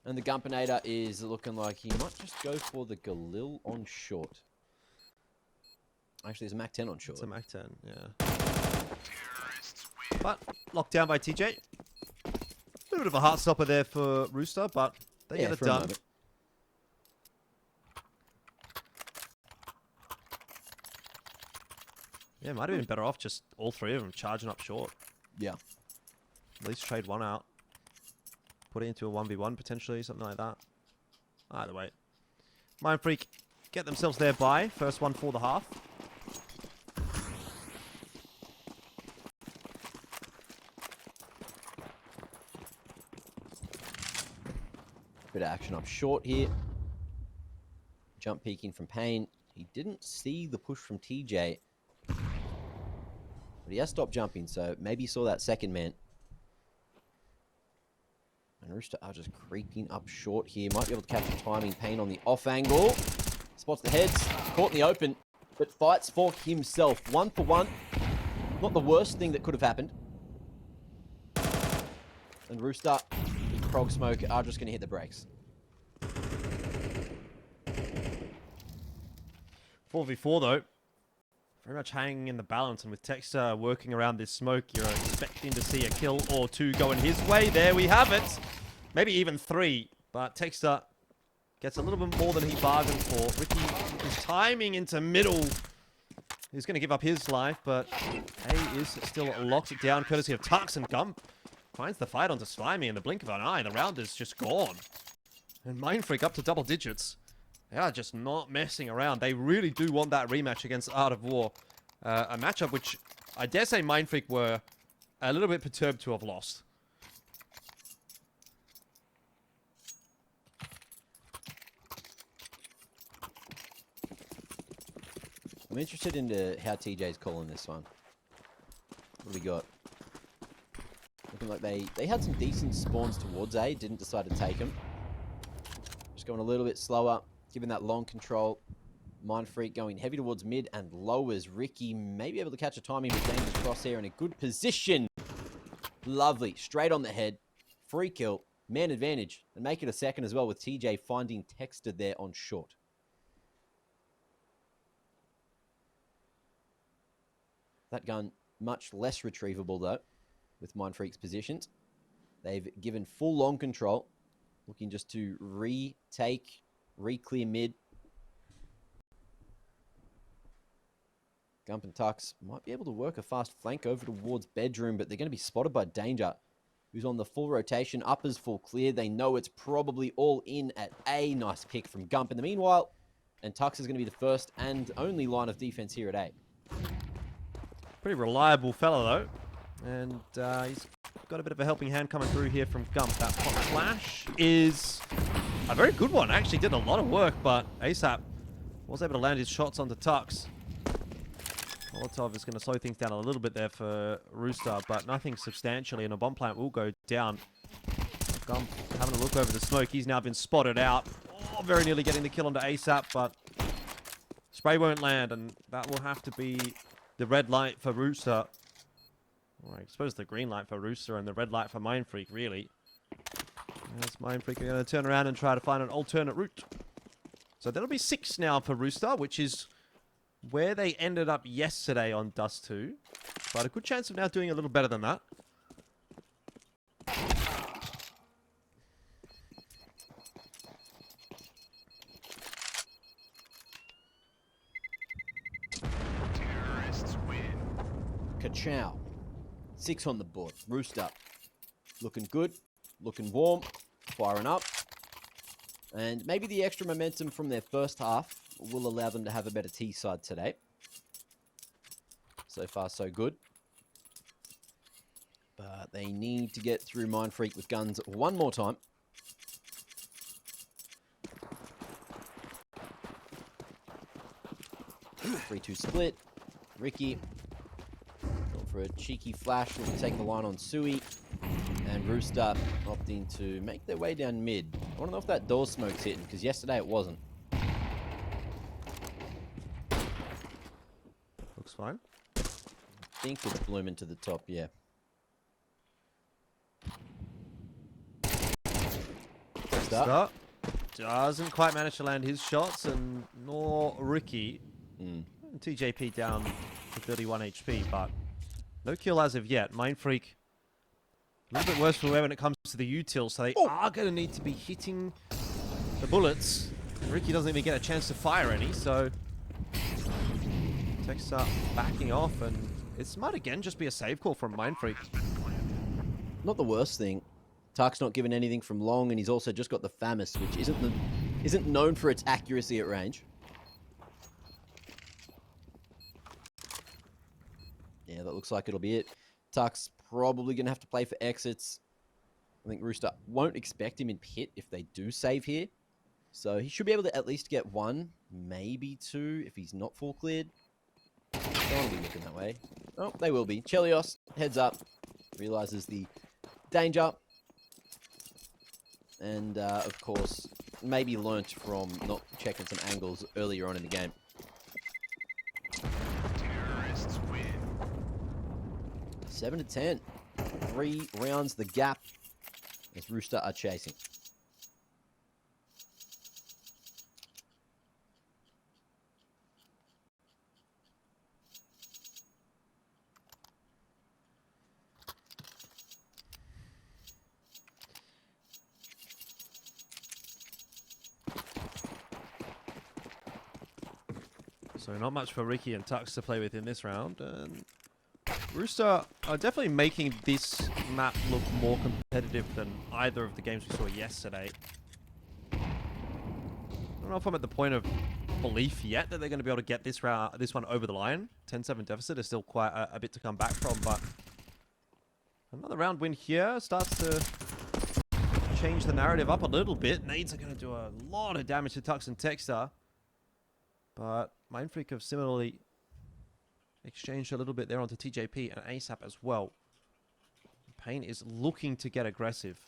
And the Gumpinator is looking like he might just go for the Galil on short. Actually, there's a MAC-10 on short. It's a MAC-10, yeah. But locked down by TJ. A little bit of a heart stopper there for Rooster, but they get it done. Yeah, might have been better off just all 3 of them charging up short. Yeah. At least trade one out. Put it into a 1v1 potentially, something like that. Either way. Mindfreak get themselves there by. First one for the half. Bit of action up short here. Jump peeking from Payne. He didn't see the push from TJ. But he has stopped jumping, so maybe he saw that second man. And Rooster are just creeping up short here. Might be able to catch the timing. Payne on the off angle. Spots the heads. Caught in the open. But fights for himself. 1 for 1. Not the worst thing that could have happened. And Rooster and Krog Smoke are just going to hit the brakes. 4v4 though. Very much hanging in the balance, and with Texter working around this smoke, you're expecting to see a kill or two going his way. There we have it. Maybe even 3, but Texter gets a little bit more than he bargained for. Ricky is timing into middle. He's going to give up his life, but A is still locks it down, courtesy of Tux, and Gump finds the fight onto Slimy in the blink of an eye. The round is just gone. And Mindfreak up to double digits. They are just not messing around. They really do want that rematch against Art of War. A matchup which I dare say Mindfreak were a little bit perturbed to have lost. I'm interested into how TJ's calling this one. What do we got? Looking like they had some decent spawns towards A, didn't decide to take them. Just going a little bit slower, given that long control. Mindfreak going heavy towards mid and lowers. Ricky may be able to catch a timing with Dangerous Crosshair in a good position. Lovely. Straight on the head. Free kill. Man advantage. And make it a second as well with TJ finding Texter there on short. That gun much less retrievable though with Mindfreak's positions. They've given full long control. Looking just to re-clear mid. Gump and Tux might be able to work a fast flank over towards bedroom, but they're going to be spotted by Danger, who's on the full rotation. Uppers full clear. They know it's probably all in at A. Nice pick from Gump in the meanwhile. And Tux is going to be the first and only line of defense here at A. Pretty reliable fella though. And he's got a bit of a helping hand coming through here from Gump. That pop flash is a very good one. Actually did a lot of work, but ASAP was able to land his shots onto Tux. Molotov is going to slow things down a little bit there for Rooster, but nothing substantially, and a bomb plant will go down. Gump having a look over the smoke. He's now been spotted out. Oh, very nearly getting the kill onto ASAP, but spray won't land, and that will have to be the red light for Rooster. Well, I suppose the green light for Rooster and the red light for Mindfreak, really. As Mindfreak are going to turn around and try to find an alternate route. So that'll be 6 now for Rooster, which is where they ended up yesterday on Dust2. But a good chance of now doing a little better than that. Terrorists win. Ka-chow. 6 on the board. Rooster. Looking good. Looking warm. Firing up. And maybe the extra momentum from their first half will allow them to have a better T side today. So far, so good. But they need to get through Mindfreak with guns one more time. Three-two split. Ricky going for a cheeky flash. Looking to take the line on Sui. And Rooster opting to make their way down mid. I want to know if that door smoke's hitting, because yesterday it wasn't. Looks fine. I think it's blooming to the top, yeah. Start. Doesn't quite manage to land his shots, and nor Ricky. TJP down to 31 HP, but no kill as of yet. Mindfreak a little bit worse for when it comes to the util, so they are going to need to be hitting the bullets. Ricky doesn't even get a chance to fire any, so Techs are backing off, and it might again just be a save call from Mindfreak. Not the worst thing. Tark's not given anything from long, and he's also just got the FAMAS, which isn't known for its accuracy at range. Yeah, that looks like it'll be it. Tuck's probably going to have to play for exits. I think Rooster won't expect him in pit if they do save here. So he should be able to at least get 1, maybe 2 if he's not full cleared. Don't want to be looking that way. Oh, they will be. Chelios, heads up, realizes the danger. And, of course, maybe learnt from not checking some angles earlier on in the game. Terrorists win. 7-10. 3 rounds the gap as Rooster are chasing. So not much for Ricky and Tux to play with in this round. And Rooster are definitely making this map look more competitive than either of the games we saw yesterday. I don't know if I'm at the point of belief yet that they're going to be able to get this one over the line. 10-7 deficit is still quite a bit to come back from, but another round win here starts to change the narrative up a little bit. Nades are going to do a lot of damage to Tux and Texter, but Mindfreak have similarly exchanged a little bit there onto TJP and ASAP as well. Payne is looking to get aggressive.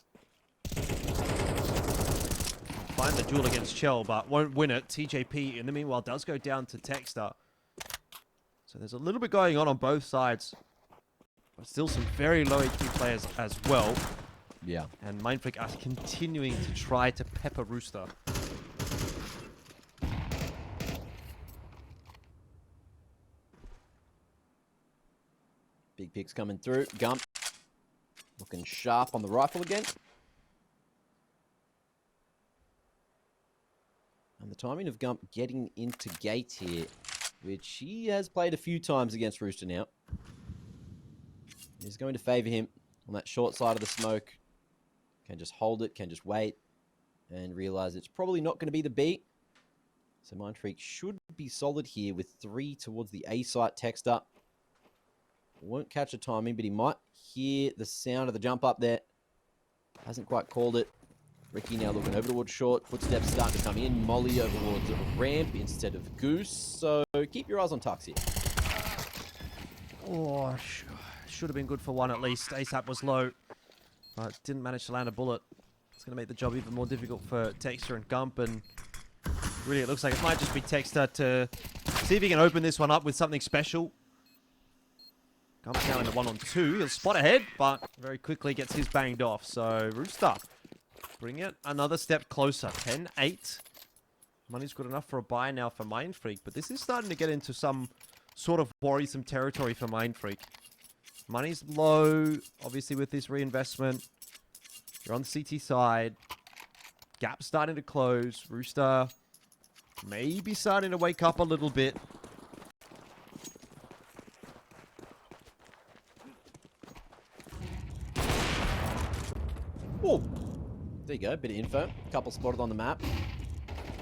Find the duel against Chell, but won't win it. TJP, in the meanwhile, does go down to Texter. So there's a little bit going on both sides. But still some very low HP players as well. Yeah. And Mindfreak are continuing to try to pepper Rooster. Big picks coming through. Gump looking sharp on the rifle again. And the timing of Gump getting into gate here, which he has played a few times against Rooster now, is going to favor him on that short side of the smoke. Can just hold it, can just wait, and realize it's probably not going to be the B. So Mindfreak should be solid here with 3 towards the A site. Text up. Won't catch the timing, but he might hear the sound of the jump up there. Hasn't quite called it. Ricky now looking over towards short. Footsteps starting to come in. Molly over towards ramp instead of Goose. So keep your eyes on Tux here. Oh, should have been good for 1 at least. ASAP was low, but didn't manage to land a bullet. It's going to make the job even more difficult for Texter and Gump, and really it looks like it might just be Texter to see if he can open this one up with something special. Gump's now in the 1-on-2. He'll spot ahead, but very quickly gets his banged off. So Rooster bring it another step closer. 10-8. Money's good enough for a buy now for Mindfreak, but this is starting to get into some sort of worrisome territory for Mindfreak. Money's low, obviously, with this reinvestment. You're on the CT side. Gap's starting to close. Rooster maybe starting to wake up a little bit. Oh, there you go. Bit of info. Couple spotted on the map.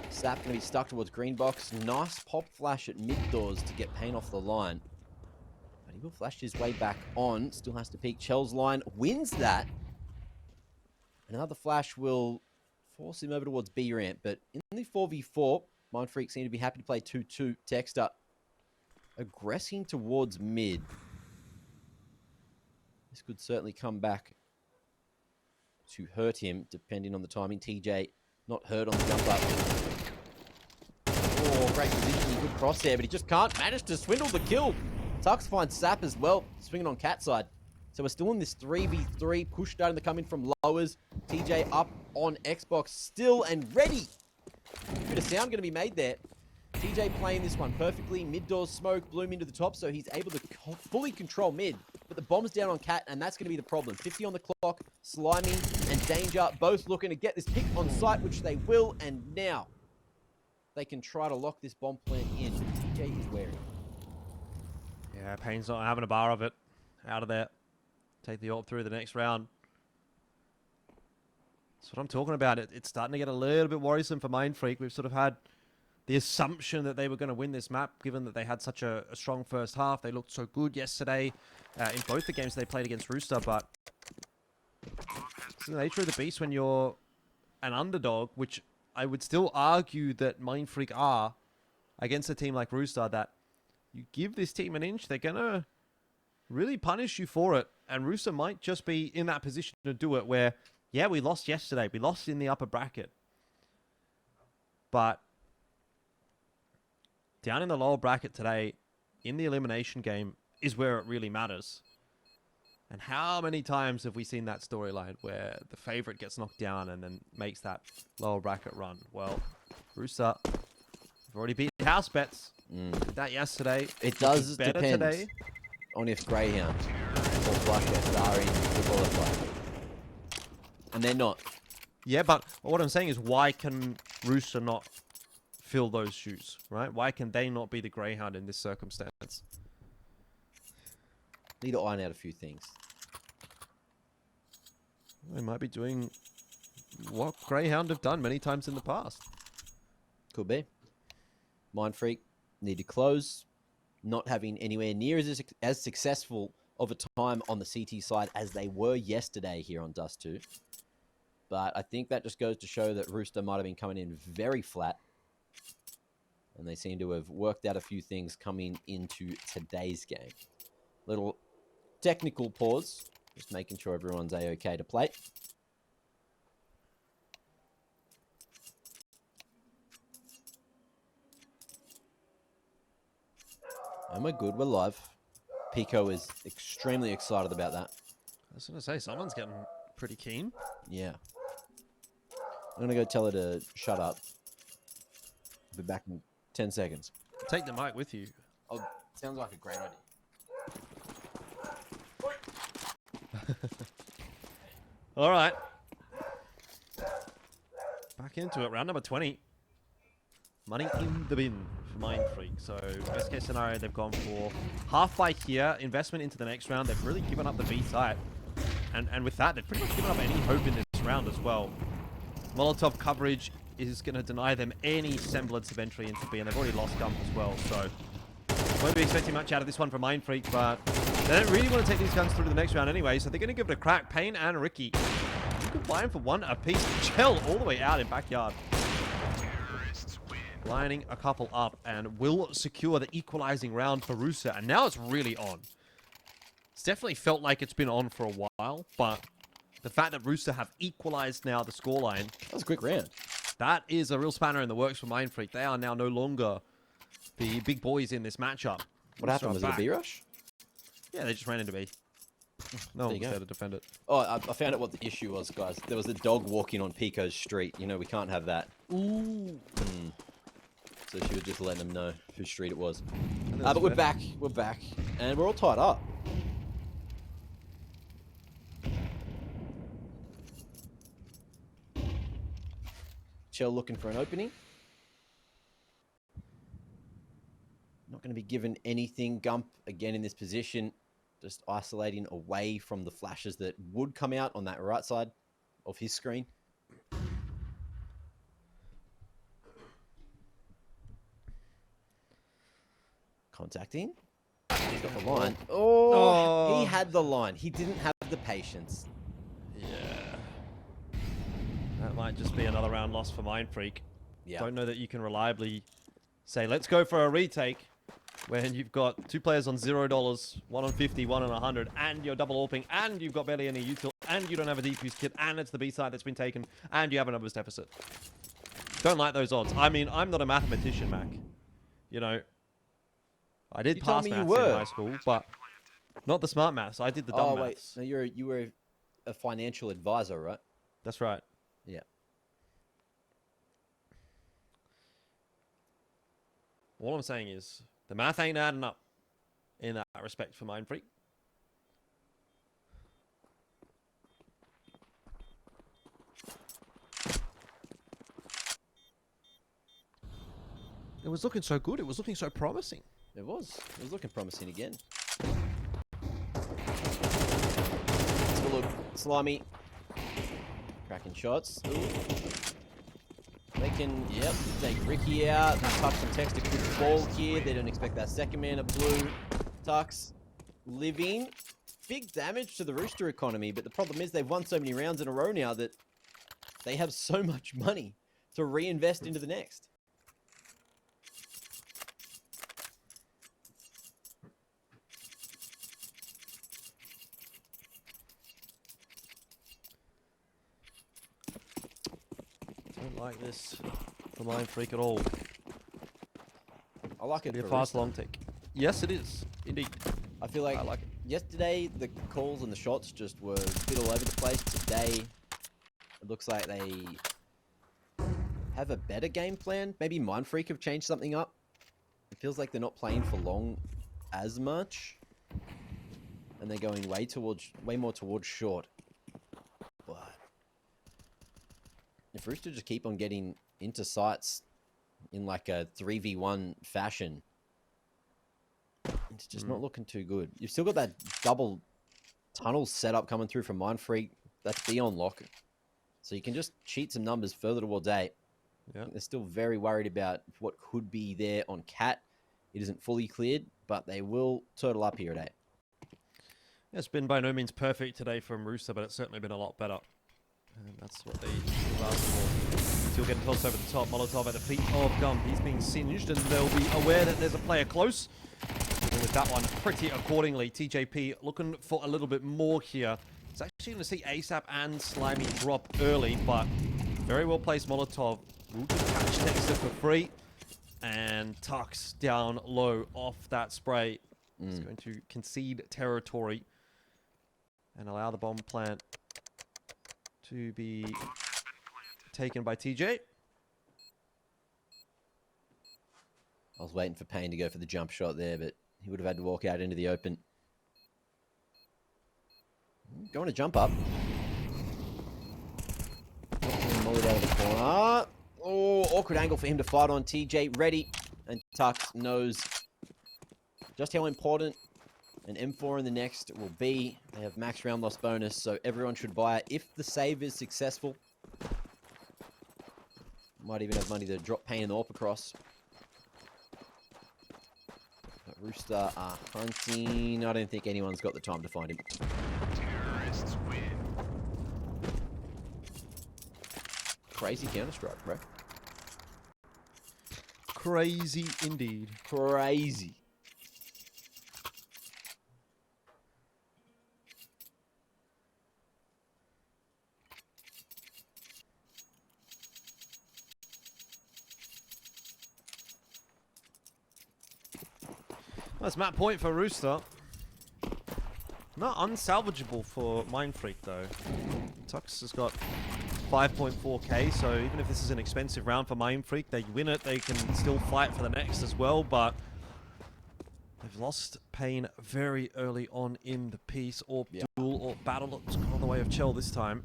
Sap going to be stuck towards green box. Nice pop flash at mid doors to get Payne off the line. But he will flash his way back on. Still has to peek. Chell's line wins that. Another flash will force him over towards B ramp. But in the 4v4, Mindfreak seem to be happy to play 2-2. Texter aggressing towards mid. This could certainly come back to hurt him, depending on the timing. TJ not hurt on the jump up. Oh, great positioning, good cross there, but he just can't manage to swindle the kill. Tux finds Sap as well, swinging on cat side. So we're still in this 3v3, push starting to come in from lowers. TJ up on Xbox, still and ready. Bit of sound going to be made there. TJ playing this one perfectly. Mid doors smoke, bloom into the top, so he's able to fully control mid. But the bomb's down on Cat, and that's going to be the problem. 50 on the clock, Slimy and Danger both looking to get this pick on site, which they will. And now they can try to lock this bomb plant in. TJ is wary. Yeah, Payne's not having a bar of it. Out of there. Take the AWP through the next round. That's what I'm talking about. It's starting to get a little bit worrisome for Mindfreak. We've sort of had the assumption that they were going to win this map, given that they had such a strong first half. They looked so good yesterday in both the games they played against Rooster, but It's the nature of the beast when you're an underdog, which I would still argue that Mindfreak are against a team like Rooster, that you give this team an inch, they're going to really punish you for it. And Rooster might just be in that position to do it where, yeah, we lost yesterday. We lost in the upper bracket. But down in the lower bracket today, in the elimination game, is where it really matters. And how many times have we seen that storyline where the favorite gets knocked down and then makes that lower bracket run? Well, Rooster have already beat house bets. Did that yesterday. It does depend today on if Greyhound or Blackheads are in the qualifier. And they're not. Yeah, but what I'm saying is, why can Rooster not fill those shoes, right? Why can they not be the Greyhound in this circumstance? Need to iron out a few things. They might be doing what Greyhound have done many times in the past. Could be. Mindfreak need to close. Not having anywhere near as successful of a time on the CT side as they were yesterday here on Dust2. But I think that just goes to show that Rooster might have been coming in very flat. And they seem to have worked out a few things coming into today's game. Little technical pause. Just making sure everyone's A-okay to play. And we're good. We're live. Pico is extremely excited about that. I was going to say, someone's getting pretty keen. Yeah. I'm going to go tell her to shut up. I'll be back in 10 seconds. Take the mic with you. Oh, sounds like a great idea. All right. Back into it. Round number 20. Money in the bin for Mindfreak. So, best case scenario, they've gone for half by here. Investment into the next round. They've really given up the B side. And with that, they've pretty much given up any hope in this round as well. Molotov coverage is going to deny them any semblance of entry into B. And they've already lost Gump as well. So, won't be expecting much out of this one from Mindfreak. But they don't really want to take these guns through to the next round anyway. So, they're going to give it a crack. Payne and Ricky. You can buy them for one apiece. Chell all the way out in backyard. Lining a couple up and will secure the equalizing round for Rooster. And now it's really on. It's definitely felt like it's been on for a while, but the fact that Rooster have equalized now the scoreline. That was a quick round. That is a real spanner in the works for Mindfreak. They are now no longer the big boys in this matchup. What happened? Was it a B rush? Yeah, they just ran into B. No one was there to defend it. Oh, I found out what the issue was, guys. There was a dog walking on Pico's street. You know, we can't have that. Ooh. So she was just letting them know whose street it was. But we're back. We're back. And we're all tied up. Chell looking for an opening. Not going to be given anything. Gump, again, in this position. Just isolating away from the flashes that would come out on that right side of his screen. Contacting. He's got the line. Oh, he had the line. He didn't have the patience. Yeah. That might just be another round lost for Mindfreak. Yeah. Don't know that you can reliably say, let's go for a retake when you've got two players on $0, one on 50, one on 100, and you're double AWPing, and you've got barely any util, and you don't have a defuse kit, and it's the B side that's been taken, and you have a numbers deficit. Don't like those odds. I mean, I'm not a mathematician, Mac. You know, I did pass maths in high school, but not the smart maths. I did the dumb maths. No, you were a financial advisor, right? That's right. Yeah. All I'm saying is the math ain't adding up in that respect for Mindfreak. It was looking so good. It was looking so promising. It was. It was looking promising again. Let's look. Slimy. Cracking shots. Ooh. They can, yep, take Ricky out. Touch some text a quick ball here. They don't expect that second man of blue. Tux living. big damage to the Rooster economy, but the problem is they've won so many rounds in a row now that they have so much money to reinvest into the next. Don't like this for Mindfreak at all. I like it. Be a fast long tick. Yes, it is. Indeed. I feel like, I like it. Yesterday the calls and the shots just were a bit all over the place. Today it looks like they have a better game plan. Maybe Mindfreak have changed something up. It feels like they're not playing for long as much, and they're going way more towards short. But if Rooster just keep on getting into sites in like a 3v1 fashion, it's just not looking too good. You've still got that double tunnel setup coming through from Mindfreak. That's beyond lock. So you can just cheat some numbers further towards 8. Yeah. They're still very worried about what could be there on Cat. It isn't fully cleared, but they will turtle up here at 8. It's been by no means perfect today from Rooster, but it's certainly been a lot better. And that's what they asked for. Still getting tossed over the top. Molotov at the feet of Gump. He's being singed, and they'll be aware that there's a player close. And with that one, pretty accordingly. TJP looking for a little bit more here. It's actually going to see ASAP and Slimy drop early, but very well placed Molotov. Will just catch Dexter for free. And Tux down low off that spray. He's going to concede territory and allow the bomb plant to be taken by TJ. I was waiting for Payne to go for the jump shot there, but he would have had to walk out into the open. Going to jump up. Mollied out of the corner. Oh, awkward angle for him to fight on. TJ ready, and Tux knows just how important an M4 in the next will be. They have max round loss bonus, so everyone should buy it if the save is successful. Might even have money to drop Payne and AWP across. But Rooster are hunting. I don't think anyone's got the time to find him. Terrorists win. Crazy Counter-Strike, bro. Crazy indeed. Crazy. That's map point for Rooster. Not unsalvageable for Mindfreak though. Tux has got 5.4k, so even if this is an expensive round for Mindfreak, they win it, they can still fight for the next as well, but they've lost Payne very early on in the piece, or duel, or battle. It's gone the way of Chell this time.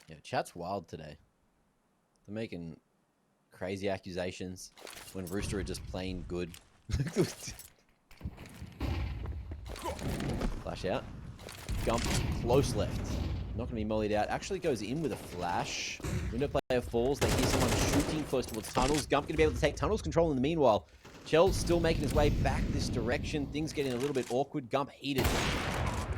Yeah, chat's wild today. They're making crazy accusations when Rooster are just playing good. Flash out. Gump close left. Not going to be mollied out. Actually goes in with a flash. Window player falls. They hear someone shooting close towards tunnels. Gump going to be able to take tunnels control in the meanwhile. Chell's still making his way back this direction. Things getting a little bit awkward. Gump heated.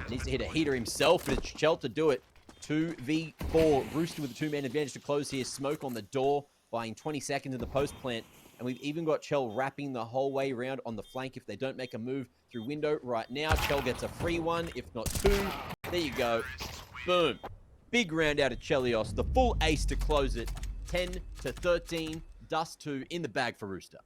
Needs to hit a heater himself, but it's Chell to do it. 2v4. Rooster with a 2-man advantage to close here. Smoke on the door, buying 20 seconds in the post plant. And we've even got Chell wrapping the whole way around on the flank if they don't make a move through window right now. Chell gets a free one, if not 2. There you go. Boom. Big round out of Chelios. The full ace to close it. 10-13. Dust2 in the bag for Rooster.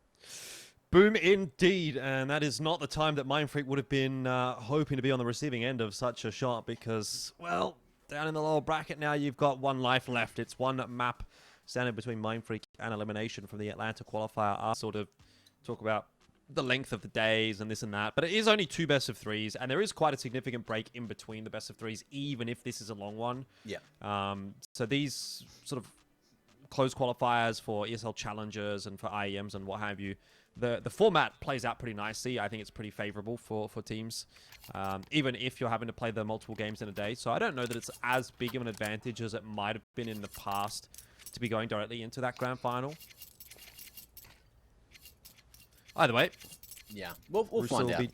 Boom indeed, and that is not the time that Mindfreak would have been hoping to be on the receiving end of such a shot because, well, down in the lower bracket now, you've got 1 life left. It's 1 map standing between Mindfreak and elimination from the Atlanta qualifier. I'll sort of talk about the length of the days and this and that, but it is only 2 best of 3s, and there is quite a significant break in between the best of 3s, even if this is a long one. Yeah. So these sort of close qualifiers for ESL Challengers and for IEMs and what have you the format plays out pretty nicely. I think it's pretty favorable for teams, even if you're having to play the multiple games in a day. So I don't know that it's as big of an advantage as it might have been in the past to be going directly into that grand final. Either way, yeah, we'll Rooster find will out. be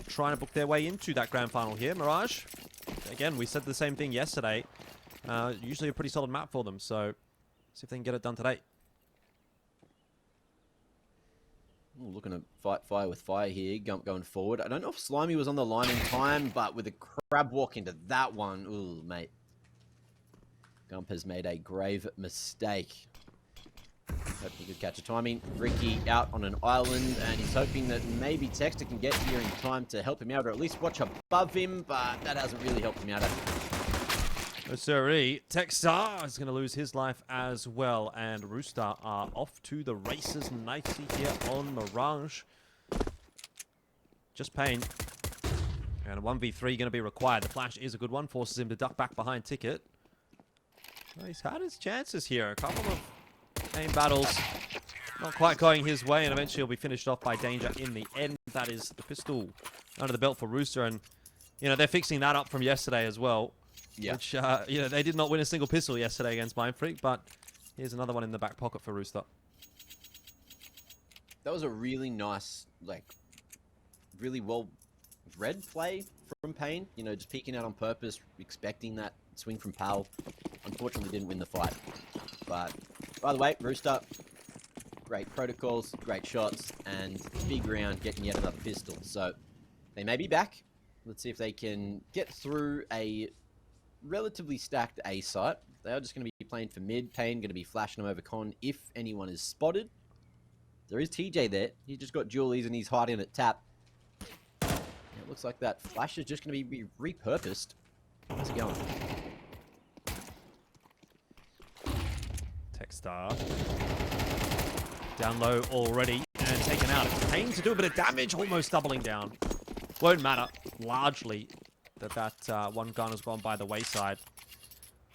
trying to book their way into that grand final here. Mirage, again, we said the same thing yesterday. Usually a pretty solid map for them, so see if they can get it done today. Ooh, looking to fight fire with fire here. Gump going forward. I don't know if Slimy was on the line in time, but with a crab walk into that one, ooh, mate. Gump has made a grave mistake. Hoping he could catch a timing. Ricky out on an island, and he's hoping that maybe Texter can get here in time to help him out, or at least watch above him, but that hasn't really helped him out. Oh, sorry. Texter is going to lose his life as well, and Rooster are off to the races nicely here on Mirage. Just Pain. And a 1v3 going to be required. The flash is a good one. Forces him to duck back behind Ticket. Well, he's had his chances here. A couple of aim battles not quite going his way, and eventually he'll be finished off by Danger in the end. That is the pistol under the belt for Rooster, and you know they're fixing that up from yesterday as well. Yeah. Which you know, they did not win a single pistol yesterday against Mindfreak, but here's another one in the back pocket for Rooster. That was a really nice, like, really well read play from Pain. You know, just peeking out on purpose, expecting that swing from Pal. Unfortunately, didn't win the fight. But by the way, Rooster, great protocols, great shots, and big round getting yet another pistol. So they may be back. Let's see if they can get through a relatively stacked A site. They are just going to be playing for mid. Pain going to be flashing them over con if anyone is spotted. There is TJ there. He just got dualies and he's hiding at tap. It looks like that flash is just going to be repurposed. How's it going? Techstar down low already and taken out. Pain to do a bit of damage, almost doubling down. Won't matter largely that one gun has gone by the wayside.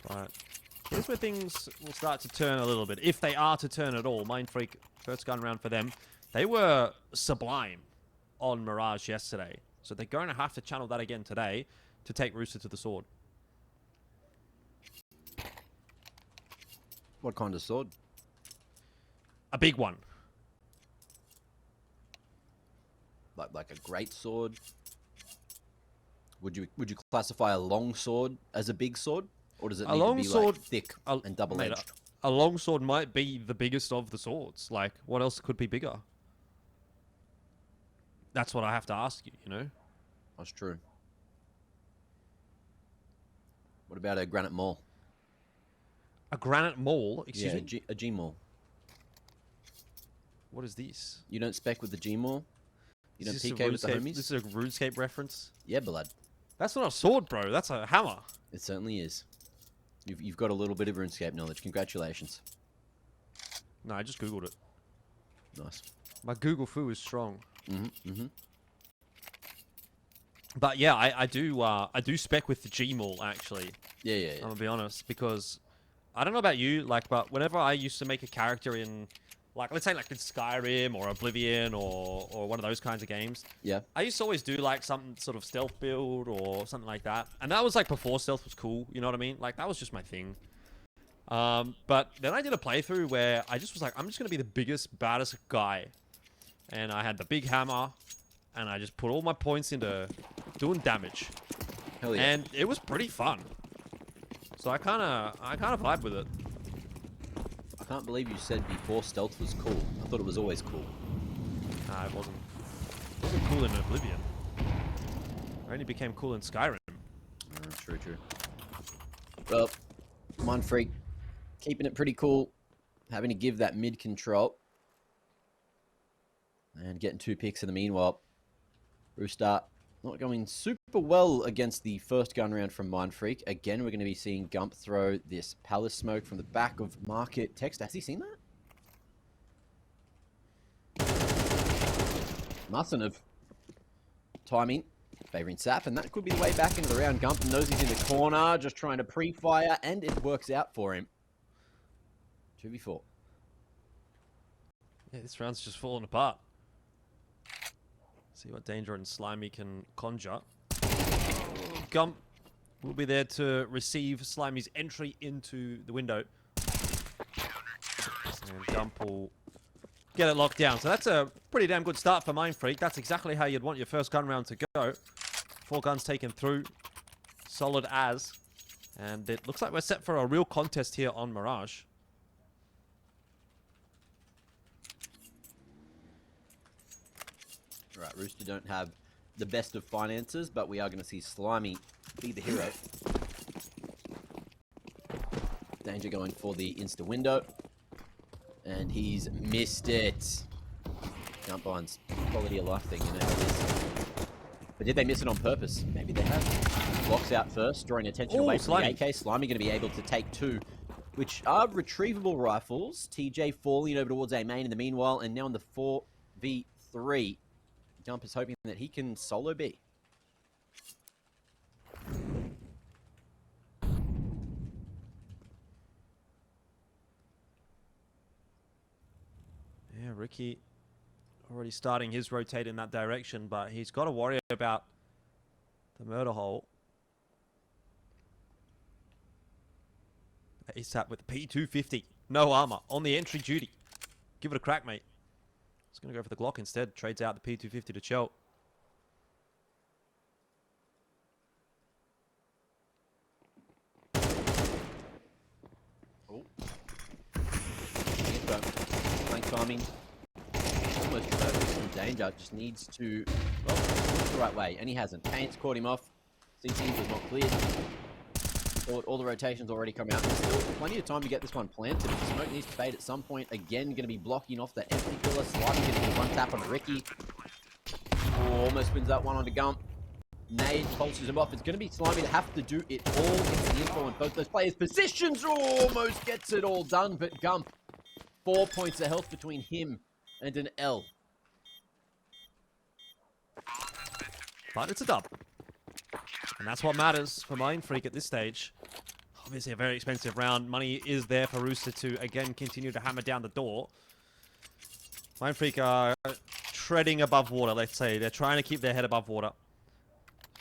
But here's where things will start to turn a little bit, if they are to turn at all. Mindfreak, first gun round for them. They were sublime on Mirage yesterday, so they're going to have to channel that again today to take Rooster to the sword. What kind of sword? A big one. Like a great sword? Would you classify a long sword as a big sword, or does it need to be like thick and double-edged? A long sword might be the biggest of the swords. Like, what else could be bigger? That's what I have to ask you, you know? That's true. What about a granite maul? A granite maul? Excuse me? A G maul. What is this? You don't spec with the G maul? You don't PK with the homies? This is a RuneScape reference? Yeah, blood. That's not a sword, bro. That's a hammer. It certainly is. You've got a little bit of RuneScape knowledge. Congratulations. No, I just Googled it. Nice. My Google foo is strong. Mm-hmm. But yeah, I do spec with the Gmaul actually. Yeah. I'm gonna be honest, because I don't know about you, like, but whenever I used to make a character in, like, let's say like in Skyrim or Oblivion or one of those kinds of games. Yeah. I used to always do like some sort of stealth build or something like that, and that was like before stealth was cool. You know what I mean? Like that was just my thing. But then I did a playthrough where I just was like, I'm just gonna be the biggest, baddest guy, and I had the big hammer, and I just put all my points into doing damage. Hell yeah. And it was pretty fun. So I kind of vibe with it. I can't believe you said before stealth was cool. I thought it was always cool. Nah, it wasn't. It wasn't cool in Oblivion. It only became cool in Skyrim. True. Well, Mindfreak keeping it pretty cool, having to give that mid control, and getting 2 picks in the meanwhile. Rooster not going super well against the first gun round from Mindfreak. Again, we're going to be seeing Gump throw this palace smoke from the back of Market. Text, has he seen that? Mustn't have. Timing, favoring Sap, and that could be the way back into the round. Gump knows he's in the corner, just trying to pre-fire, and it works out for him. 2v4. Yeah, this round's just falling apart. See what Danger and Slimy can conjure. Gump will be there to receive Slimy's entry into the window. And Gump will get it locked down. So that's a pretty damn good start for Mindfreak. That's exactly how you'd want your first gun round to go. 4 guns taken through. Solid as. And it looks like we're set for a real contest here on Mirage. Right, Rooster don't have the best of finances, but we are going to see Slimy be the hero. Danger going for the insta window. And he's missed it. Jump on's quality of life thing, you know how it is. But did they miss it on purpose? Maybe they have. Blocks out first, drawing attention away from the AK. Slimy going to be able to take 2, which are retrievable rifles. TJ falling over towards A main in the meanwhile, and now in the 4v3. Gump is hoping that he can solo B. Yeah, Ricky already starting his rotate in that direction, but he's got to worry about the murder hole. ASAP with the P250. No armor on the entry duty. Give it a crack, mate. He's going to go for the Glock instead. Trades out the P250 to Chell. Oh. Flank timing. Almost perfect from Danger. Just needs to... Well, the right way. And he hasn't. Kane's caught him off. CC was not cleared. All the rotations already come out. There's still plenty of time to get this one planted. The smoke needs to fade at some point. Again, going to be blocking off that empty pillar. Slimy going to be one tap on Ricky. Oh, almost wins that one onto Gump. Nade pulses him off. It's going to be Slimy to have to do it all. Gets the info on both those players' positions. Oh, almost gets it all done, but Gump, 4 points of health between him and an L. But it's a dub. And that's what matters for Mindfreak at this stage. Obviously a very expensive round. Money is there for Rooster to, again, continue to hammer down the door. Mindfreak are treading above water, let's say. They're trying to keep their head above water.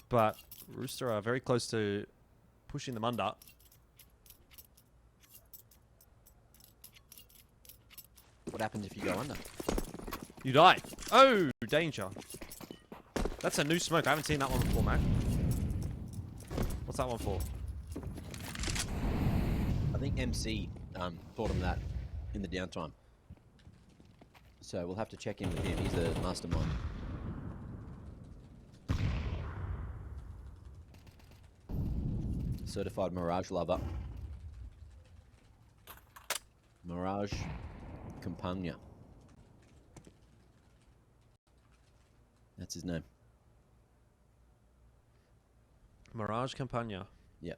But Rooster are very close to pushing them under. What happens if you go under? You die. Oh, Danger. That's a new smoke. I haven't seen that one before, man. What's that one for? I think MC taught him that in the downtime. So we'll have to check in with him. He's the mastermind. Certified Mirage lover. Mirage Campagna. That's his name. Mirage Campagna. Yeah.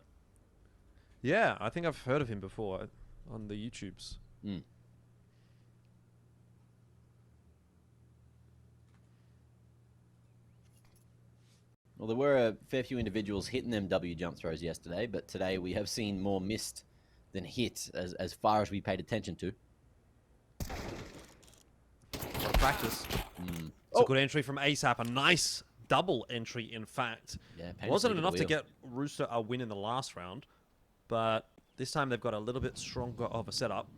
Yeah, I think I've heard of him before on the YouTubes. Mm. Well, there were a fair few individuals hitting them W jump throws yesterday, but today we have seen more missed than hit as far as we paid attention to. Practice. Mm. It's a good entry from ASAP. A nice double entry, in fact. Yeah, wasn't enough to get Rooster a win in the last round, but this time they've got a little bit stronger of a setup.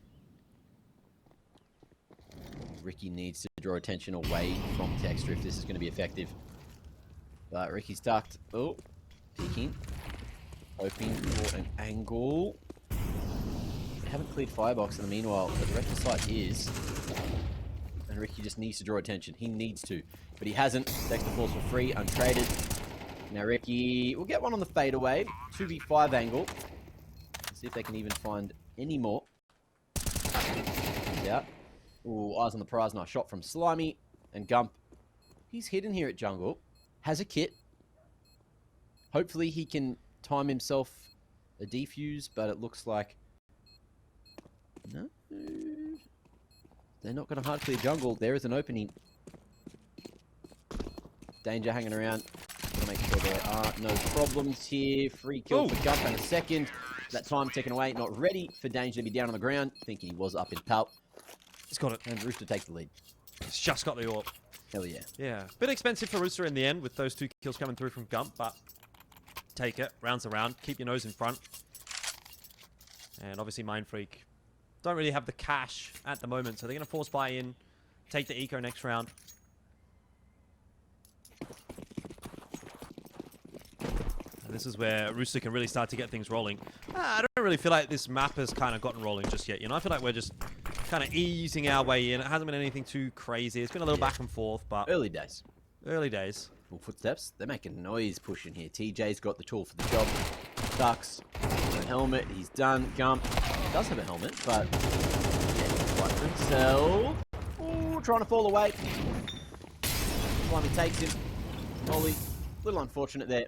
Ricky needs to draw attention away from Texture if this is going to be effective. But Ricky's ducked. Oh, peeking. Hoping for an angle. They haven't cleared Firebox in the meanwhile, but the rest of the site is. And Ricky just needs to draw attention. He needs to, but he hasn't. Dexter falls for free, untraded. Now Ricky will get one on the fadeaway. 2v5 angle. Let's see if they can even find any more. Yeah. Ooh, eyes on the prize. Nice shot from Slimy. And Gump. He's hidden here at jungle. Has a kit. Hopefully he can time himself a defuse, but it looks like... No. They're not going to hard clear jungle. There is an opening. Danger hanging around. Gonna make sure there are no problems here. Free kill for Gump in a second. That time taken away. Not ready for Danger to be down on the ground. Thinking he was up in Palp. He's got it. And Rooster takes the lead. He's just got the AWP. Hell yeah. Yeah. Bit expensive for Rooster in the end with those 2 kills coming through from Gump, but take it. Rounds around. Keep your nose in front. And obviously Mindfreak don't really have the cash at the moment, so they're going to force buy in, take the eco next round. And this is where Rooster can really start to get things rolling. I don't really feel like this map has kind of gotten rolling just yet. You know, I feel like we're just kind of easing our way in. It hasn't been anything too crazy. It's been a little back and forth, but... Early days. Early days. Well, footsteps. They're making noise pushing here. TJ's got the tool for the job. Ducks. A helmet. He's done. Gump. He does have a helmet, but... Yeah, he's quite for himself. Ooh, trying to fall away. Slimy takes him. Molly. A little unfortunate there.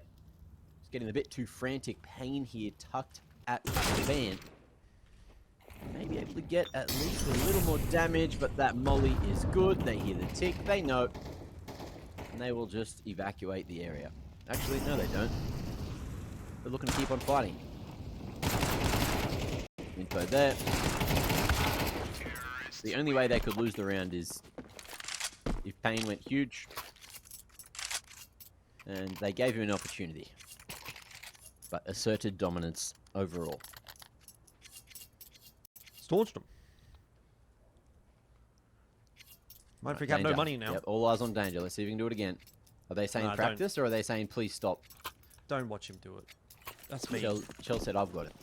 He's getting a bit too frantic. Pain here tucked at the van. Maybe able to get at least a little more damage, but that molly is good. They hear the tick. They know. And they will just evacuate the area. Actually, no, they don't. They're looking to keep on fighting. Info there. The only way they could lose the round is if Pain went huge. And they gave him an opportunity. But asserted dominance overall. Staunched him. Mindfreak have no money now. Yep, all eyes on Danger. Let's see if we can do it again. Are they saying practice or are they saying please stop? Don't watch him do it. That's me. Chell said I've got it.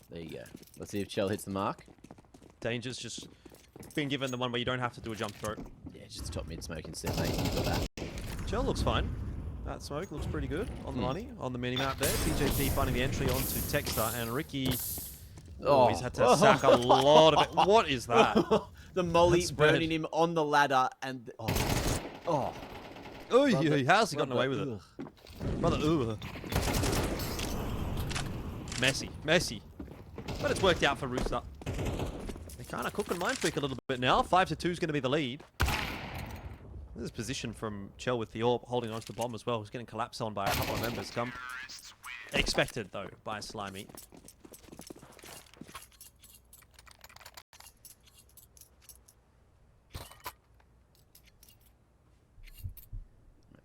There you go. Let's see if Chell hits the mark. Danger's just been given the one where you don't have to do a jump throw. Yeah, just top mid smoke instead, mate. You got that. Chell looks fine. That smoke looks pretty good on the money, on the mini-map there. TJP finding the entry onto Texter, and Ricky... Oh, he's had to sack a lot of it. What is that? The molly burning him on the ladder and... Oh, how's he gotten away with it? Brother, Messy. But it's worked out for Rooster. They're kind of cooking Mindfreak a little bit now. 5-2 is going to be the lead. This is position from Chell with the AWP holding onto the bomb as well. He's getting collapsed on by a couple of members. Gump. Expected, though, by Slimy.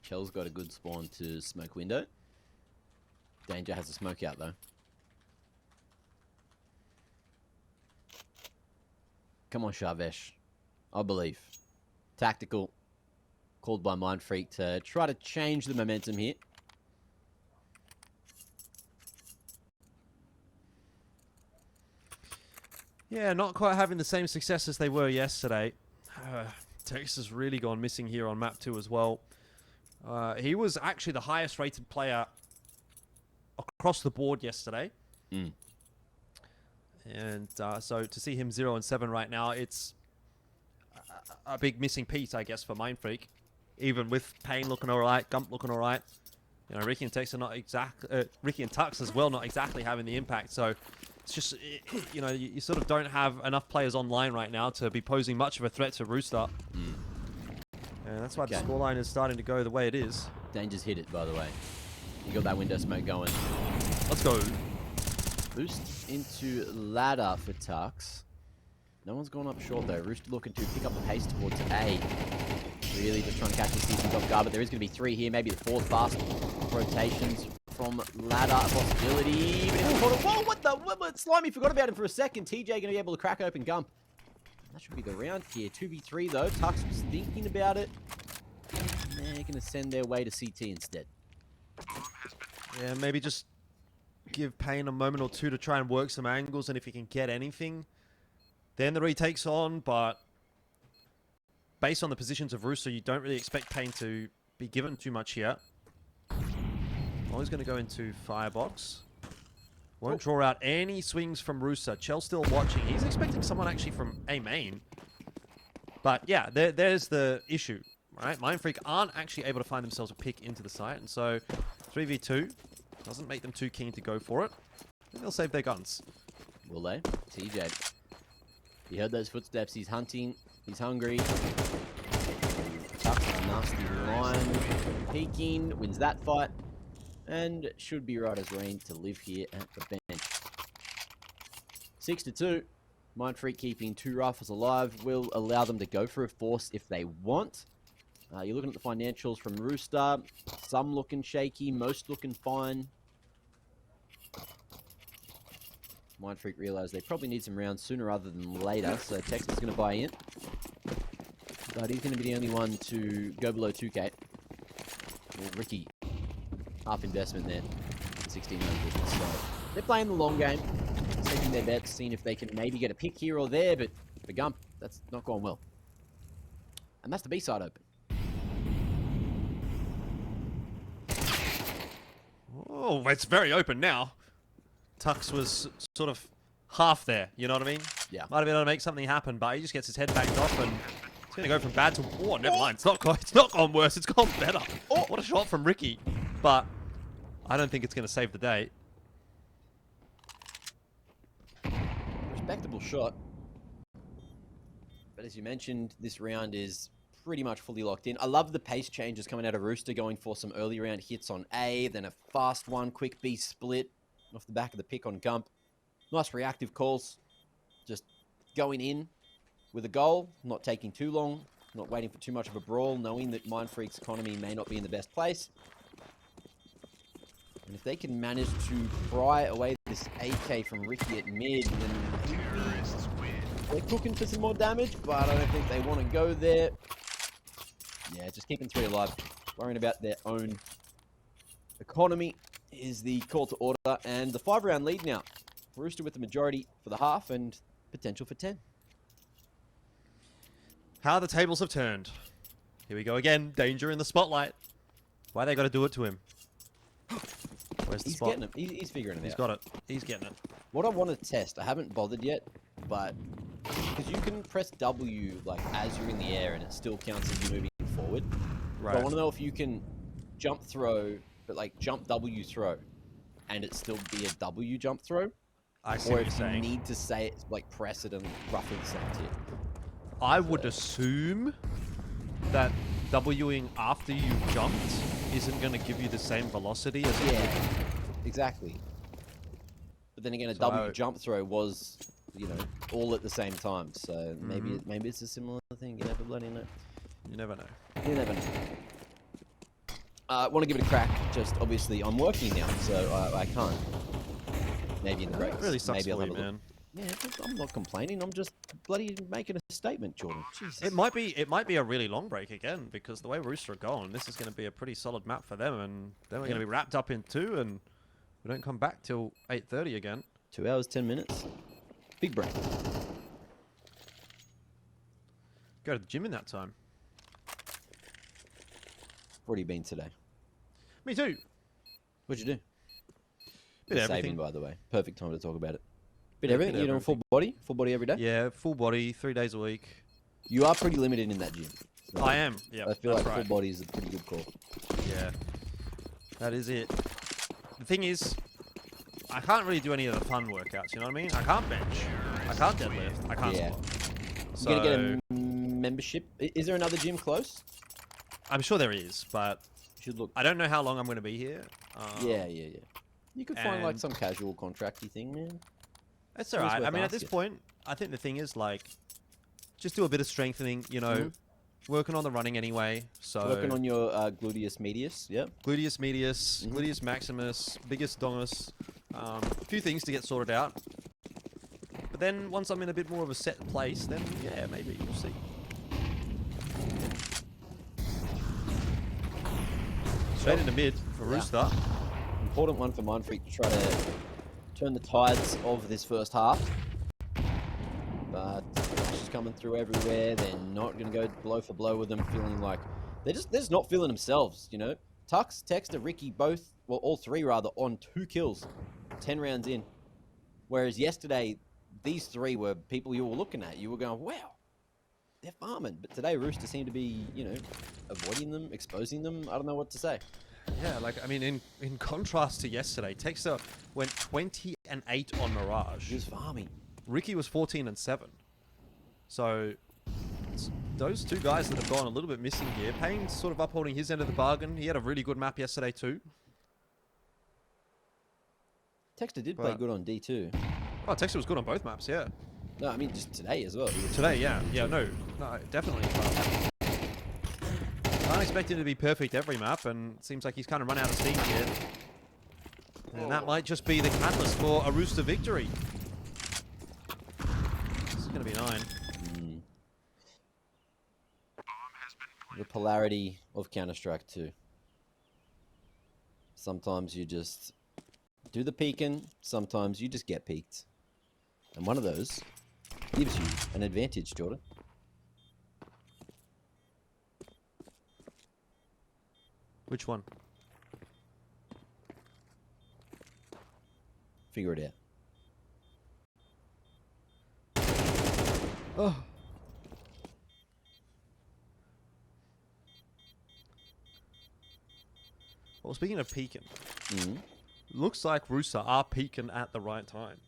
Chell's got a good spawn to smoke window. Danger has a smoke out, though. Come on, Shavesh. I believe. Tactical. Called by Mindfreak to try to change the momentum here. Yeah, not quite having the same success as they were yesterday. Tex has really gone missing here on map 2 as well. He was actually the highest rated player across the board yesterday. And so to see him 0-7 right now, it's a big missing piece, I guess, for Mindfreak. Even with Pain looking alright, Gump looking alright. You know, Ricky and Tex are not Ricky and Tux as well, not exactly having the impact. So it's just, you know, you sort of don't have enough players online right now to be posing much of a threat to Rooster. And that's why the scoreline is starting to go the way it is. Danger's hit it, by the way. You got that window smoke going. Let's go. Boost into ladder for Tux. No one's gone up short, though. Rooster looking to pick up the pace towards A. Really just trying to catch the seasons off guard, but there is going to be 3 here, maybe the 4th fast rotations from ladder possibility. But whoa, what the? What, Slimy forgot about him for a second. TJ going to be able to crack open Gump. That should be the round here. 2v3 though. Tux was thinking about it. And they're going to send their way to CT instead. Yeah, maybe just give Pain a moment or two to try and work some angles, and if he can get anything, then the retake's on, but based on the positions of Rooster, you don't really expect Pain to be given too much here. Always going to go into Firebox. Won't draw out any swings from Rooster. Chell's still watching. He's expecting someone actually from A main. But yeah, there's the issue, right? Mindfreak aren't actually able to find themselves a pick into the site, and so 3v2 doesn't make them too keen to go for it. I think they'll save their guns. Will they? TJ. You heard those footsteps. He's hunting. He's hungry. Tucks a nasty line. Peeking. Wins that fight. And should be right as rain to live here at the bench. 6-2. Mindfreak keeping 2 rifles alive will allow them to go for a force if they want. You're looking at the financials from Rooster. Some looking shaky, most looking fine. Mindfreak realized they probably need some rounds sooner rather than later, so Texas is going to buy in. But he's going to be the only one to go below 2K. Well, Ricky, half investment there, 1,600. So they're playing the long game, taking their bets, seeing if they can maybe get a pick here or there, but for Gump, that's not going well. And that's the B-side open. Oh, it's very open now. Tux was sort of half there, you know what I mean? Yeah. Might have been able to make something happen, but he just gets his head backed off and it's going to go from bad to... Oh, never mind. It's not gone worse. It's gone better. Oh, what a shot from Ricky. But I don't think it's going to save the day. Respectable shot. But as you mentioned, this round is pretty much fully locked in. I love the pace changes coming out of Rooster, going for some early round hits on A, then a fast one, quick B split off the back of the pick on Gump. Nice reactive calls. Just going in with a goal, not taking too long, not waiting for too much of a brawl, knowing that Mindfreak's economy may not be in the best place. And if they can manage to pry away this AK from Ricky at mid, then maybe they're cooking for some more damage, but I don't think they want to go there. Yeah, just keeping 3 alive, worrying about their own economy is the call to order, and the 5-round lead now. Rooster with the majority for the half and potential for 10. How the tables have turned. Here we go again. Danger in the spotlight. Why they got to do it to him? Where's the He's spot? getting him. He's figuring it out. He's got it. He's getting it. What I want to test, I haven't bothered yet, but because you can press W like as you're in the air and it still counts as you moving forward. Right. So I want to know if you can jump throw, but like jump W throw, and it still be a W jump throw. I see or what if you're you saying. need to say it, like press it and roughly the same tip. I would assume that Wing after you jumped isn't going to give you the same velocity as Yeah, exactly. But then again, a So- W jump throw was, you know, all at the same time. So maybe maybe it's a similar thing. You never bloody know. You never know. You never know. Want to give it a crack. Just obviously, I'm working now, so I can't. Maybe in the breaks. That really sucks Maybe I'll for have you, a look. man. Yeah, I'm not complaining. I'm just bloody making a statement, Jordan. Jesus. It might be a really long break again because the way Rooster are going, this is going to be a pretty solid map for them, and then we're going to be wrapped up in 2, and we don't come back till 8:30 again. 2 hours, 10 minutes. Big break. Go to the gym in that time. Already been today. Me too. What'd you do? Bit of Saving, everything. by the way. Perfect time to talk about it. Bit Yeah, everything. bit You're doing full body? Full body every day? Yeah, full body, 3 days a week. You are pretty limited in that gym. So I am. Yeah, I feel that's like right. full body is a pretty good call. Yeah, that is it. The thing is, I can't really do any of the fun workouts. You know what I mean? I can't bench. I can't deadlift. I can't Yeah. squat. You So gonna get a membership? Is there another gym close? I'm sure there is, but You should look. I don't know how long I'm going to be here. Yeah. You could find like and- some casual contracty thing, man. It's Always alright. I worth mean, at this asking. point, I think the thing is like, just do a bit of strengthening. You know, working on the running anyway. So Working on your gluteus medius. Yep. gluteus medius, gluteus maximus, biggest dongus. A few things to get sorted out. But then once I'm in a bit more of a set place, then yeah, maybe we'll see. Straight into mid for Yeah. Rooster. Important one for Mindfreak to try to turn the tides of this first half. But she's coming through everywhere. They're not going to go blow for blow with them, feeling like they're just not feeling themselves, you know. Tux, Texter, Ricky, both, well, all 3 rather, on 2 kills, 10 rounds in. Whereas yesterday, these 3 were people you were looking at. You were going, wow, they're farming. But today, Rooster seemed to be, you know, avoiding them, exposing them. I don't know what to say. Yeah, like, I mean, in contrast to yesterday, Texter went 20 and 8 on Mirage. He was farming. Ricky was 14 and 7. So it's those 2 guys that have gone a little bit missing here. Payne's sort of upholding his end of the bargain. He had a really good map yesterday too. Texter did play But- good on D2. Oh, Texter was good on both maps, yeah. No, I mean just today as well. He was Today, yeah. Yeah, no, definitely. Can't expect him to be perfect every map, and it seems like he's kind of run out of steam here. And that might just be the catalyst for a Rooster victory. This is going to be 9. The polarity of Counter-Strike 2. Sometimes you just do the peeking, sometimes you just get peeked. And one of those gives you an advantage, Jordan. Which one? Figure it out. Oh. Well, speaking of peeking, looks like Rooster are peeking at the right time.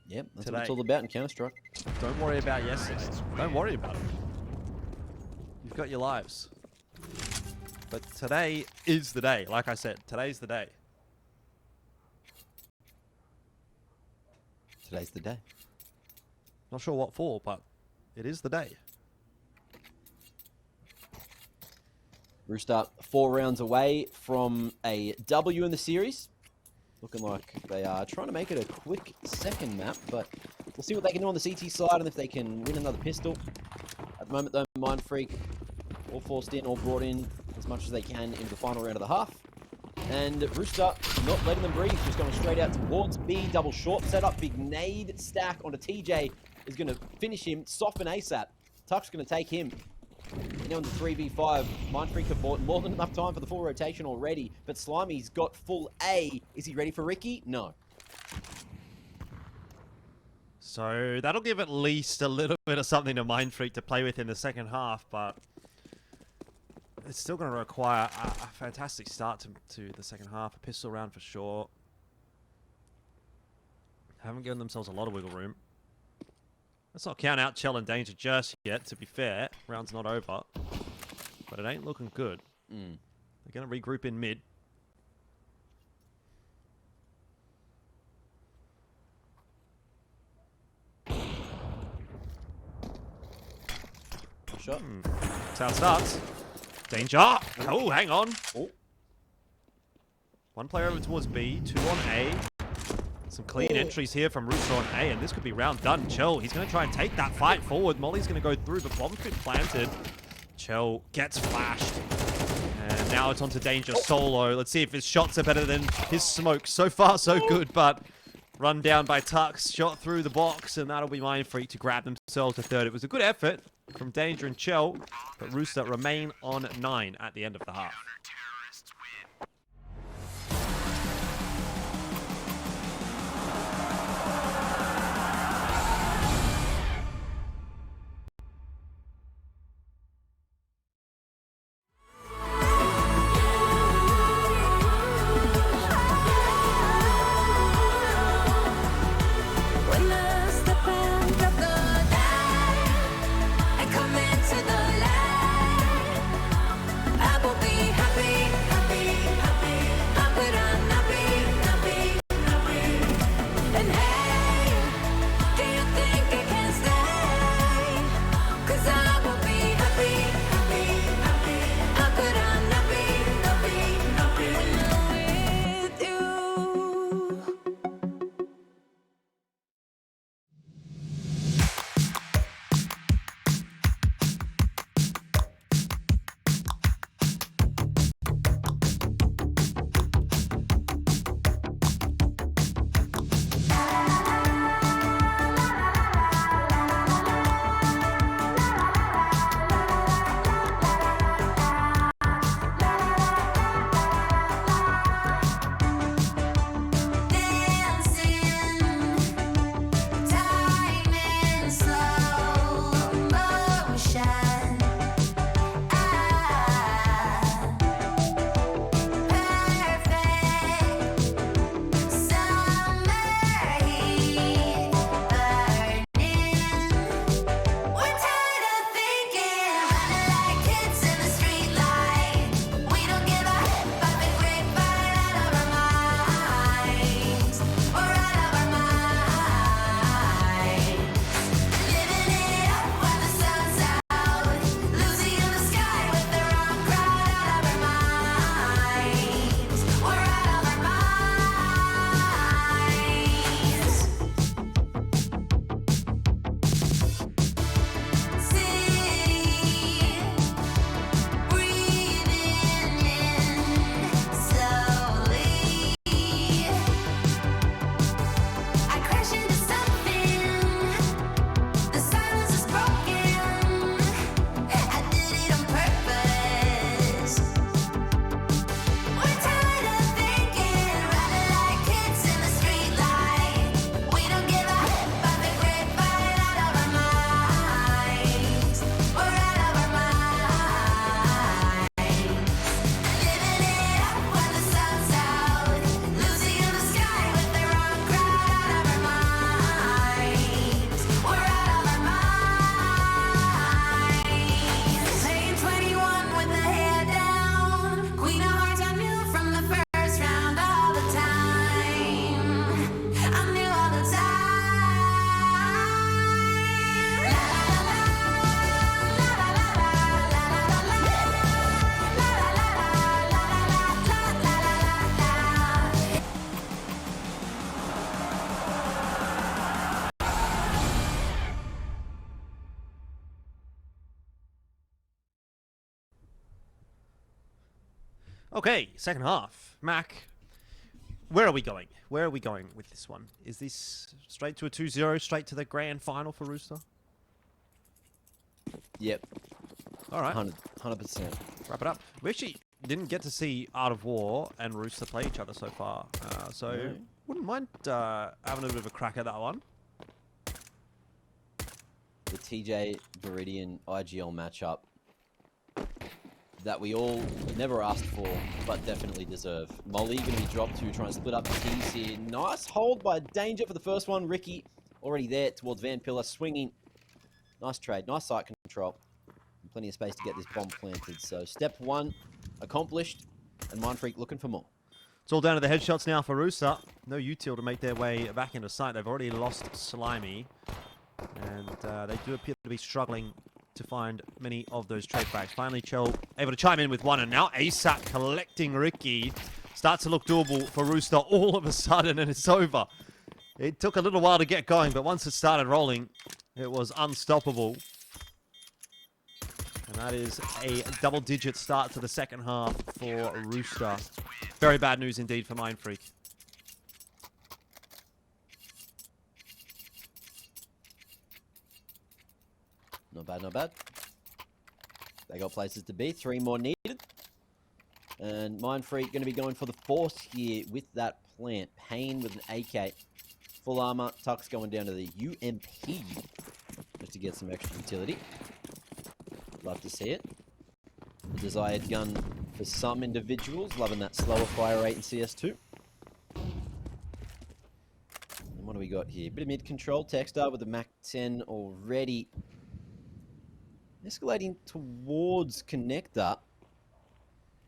Yep, that's today. what it's all about in Counter-Strike. Don't worry about yesterday. Don't worry about it. You've got your lives. But today is the day. Like I said, today's the day. Today's the day. Not sure what for, but it is the day. Rooster 4 rounds away from a W in the series. Looking like they are trying to make it a quick second map, but we'll see what they can do on the CT side and if they can win another pistol. At the moment, though, Mindfreak all forced in, all brought in as much as they can into the final round of the half. And Rooster not letting them breathe, just going straight out towards B, double short setup, big nade stack onto TJ is going to finish him, soften ASAP. Tuck's going to take him. Now in the 3v5, Mindfreak have bought more than enough time for the full rotation already, but Slimy's got full A. Is he ready for Ricky? No. So that'll give at least a little bit of something to Mindfreak to play with in the second half, but it's still going to require a fantastic start to the second half. A pistol round for sure. Haven't given themselves a lot of wiggle room. Let's not count out Chell and Danger just yet, to be fair. Round's not over. But it ain't looking good. They're going to regroup in mid. Shot. That's how it starts. Danger! Oh, hang on. Oh. One player over towards B, 2 on A. Some clean entries here from Rooster on A, and this could be round done. Chell, he's going to try and take that fight forward. Molly's going to go through, but bomb's been planted. Chell gets flashed. And now it's on to Danger solo. Let's see if his shots are better than his smoke. So far, so good, but run down by Tux. Shot through the box, and that'll be Mindfreak to grab themselves a third. It was a good effort from Danger and Chell, but Rooster remain on 9 at the end of the half. When I step into the light, I come into the light. I will be happy. Okay, second half. Mac, where are we going? Where are we going with this one? Is this straight to a 2-0, straight to the grand final for Rooster? Yep. All right. 100%. Wrap it up. We actually didn't get to see Art of War and Rooster play each other so far. So wouldn't mind having a bit of a crack at that one. The TJ Viridian IGL matchup that we all never asked for, but definitely deserve. Molly going to be dropped to try and split up the keys here. Nice hold by Danger for the first one. Ricky already there towards Van Pillar, swinging. Nice trade, nice site control. And plenty of space to get this bomb planted. So step one accomplished, and Mindfreak looking for more. It's all down to the headshots now for Rooster. No util to make their way back into sight. They've already lost Slimy, and they do appear to be struggling to find many of those trade frags. Finally, Chell able to chime in with one, and now ASAP collecting Ricky. Starts to look doable for Rooster all of a sudden, and it's over. It took a little while to get going, but once it started rolling, it was unstoppable. And that is a double-digit start to the second half for Rooster. Very bad news indeed for Mindfreak. Not bad, not bad. They got places to be. 3 more needed. And Mindfreak going to be going for the force here with that plant. Payne with an AK. Full armor. Tuck's going down to the UMP just to get some extra utility. Love to see it. The desired gun for some individuals. Loving that slower fire rate in CS2. And what do we got here? Bit of mid control. Techstar with the Mac 10 already. Escalating towards connector.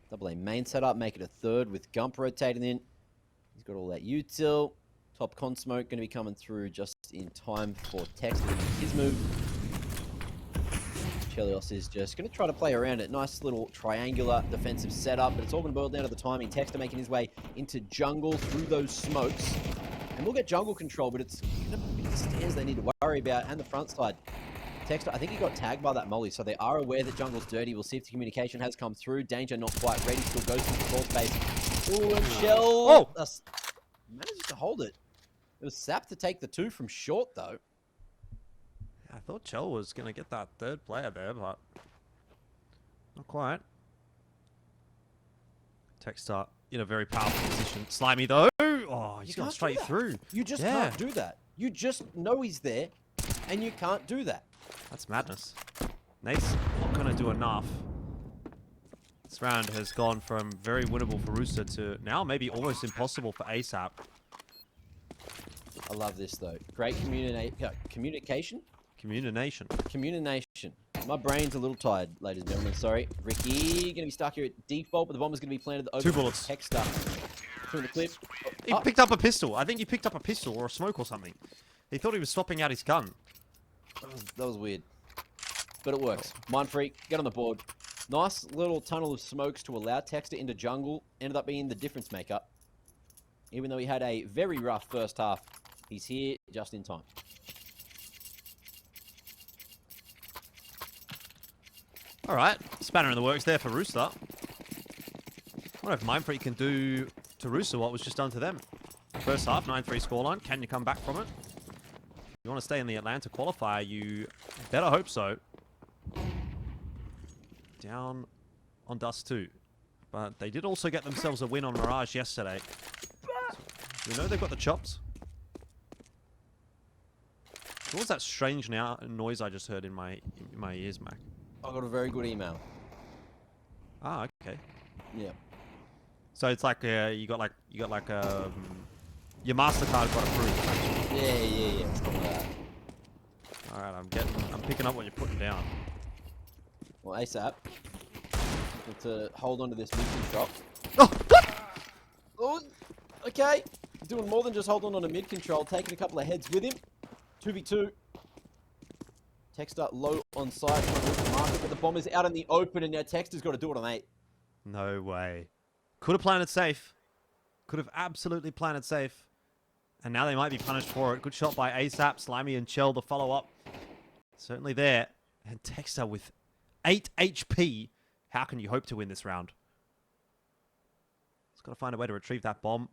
Double A main setup. Make it a third with Gump rotating in. He's got all that util. Top con smoke going to be coming through just in time for Tex to do his move. Chelios is just going to try to play around it. Nice little triangular defensive setup, but it's all going to boil down to the timing. Texter making his way into jungle through those smokes. And we'll get jungle control, but it's going to be the stairs they need to worry about, and the front side. Texter, I think he got tagged by that molly, so they are aware that jungle's dirty. We'll see if the communication has come through. Danger not quite ready, still goes to the control space. Ooh, and Shell manages to hold it. It was Sap to take the 2 from short, though. I thought Chell was going to get that third player there, but not quite. Techstar in a very powerful position. Slimy, though. Oh, he's gone straight through. You just can't do that. You just know he's there, and you can't do that. That's madness. Nate's not going to do enough. This round has gone from very winnable for Rooster to now maybe almost impossible for ASAP. I love this, though. Great communication. Communication. My brain's a little tired, ladies and gentlemen. Sorry. Ricky going to be stuck here at default, but the bomber's going to be planted over 2 bullets. Texter. Through the clip. He picked up a pistol. I think he picked up a pistol or a smoke or something. He thought he was swapping out his gun. That was weird. But it works. Mindfreak, get on the board. Nice little tunnel of smokes to allow Texter into jungle. Ended up being the difference maker. Even though he had a very rough first half, he's here just in time. All right. Spanner in the works there for Rooster. I wonder if Mindfreak can do to Rooster what was just done to them. First half, 9-3 scoreline. Can you come back from it? If you want to stay in the Atlanta qualifier, you better hope so. Down on Dust2. But they did also get themselves a win on Mirage yesterday. So we know they've got the chops. What was that strange noise I just heard in my ears, Mac? I got a very good email. Ah, okay. Yeah. So it's like you got like your MasterCard got approved. Yeah. It's kind of that. All right, I'm picking up what you're putting down. Well, ASAP. To hold on to this mid control. Oh, what? Oh, okay. Doing more than just holding on to mid control, taking a couple of heads with him. 2v2. Texter low on side, trying to look at the market, but the bomb is out in the open, and now Texter's got to do it on 8. No way. Could have planted safe. Could have absolutely planted safe. And now they might be punished for it. Good shot by ASAP, Slimy, and Chell, the follow-up. Certainly there. And Texter with 8 HP. How can you hope to win this round? got to find a way to retrieve that bomb.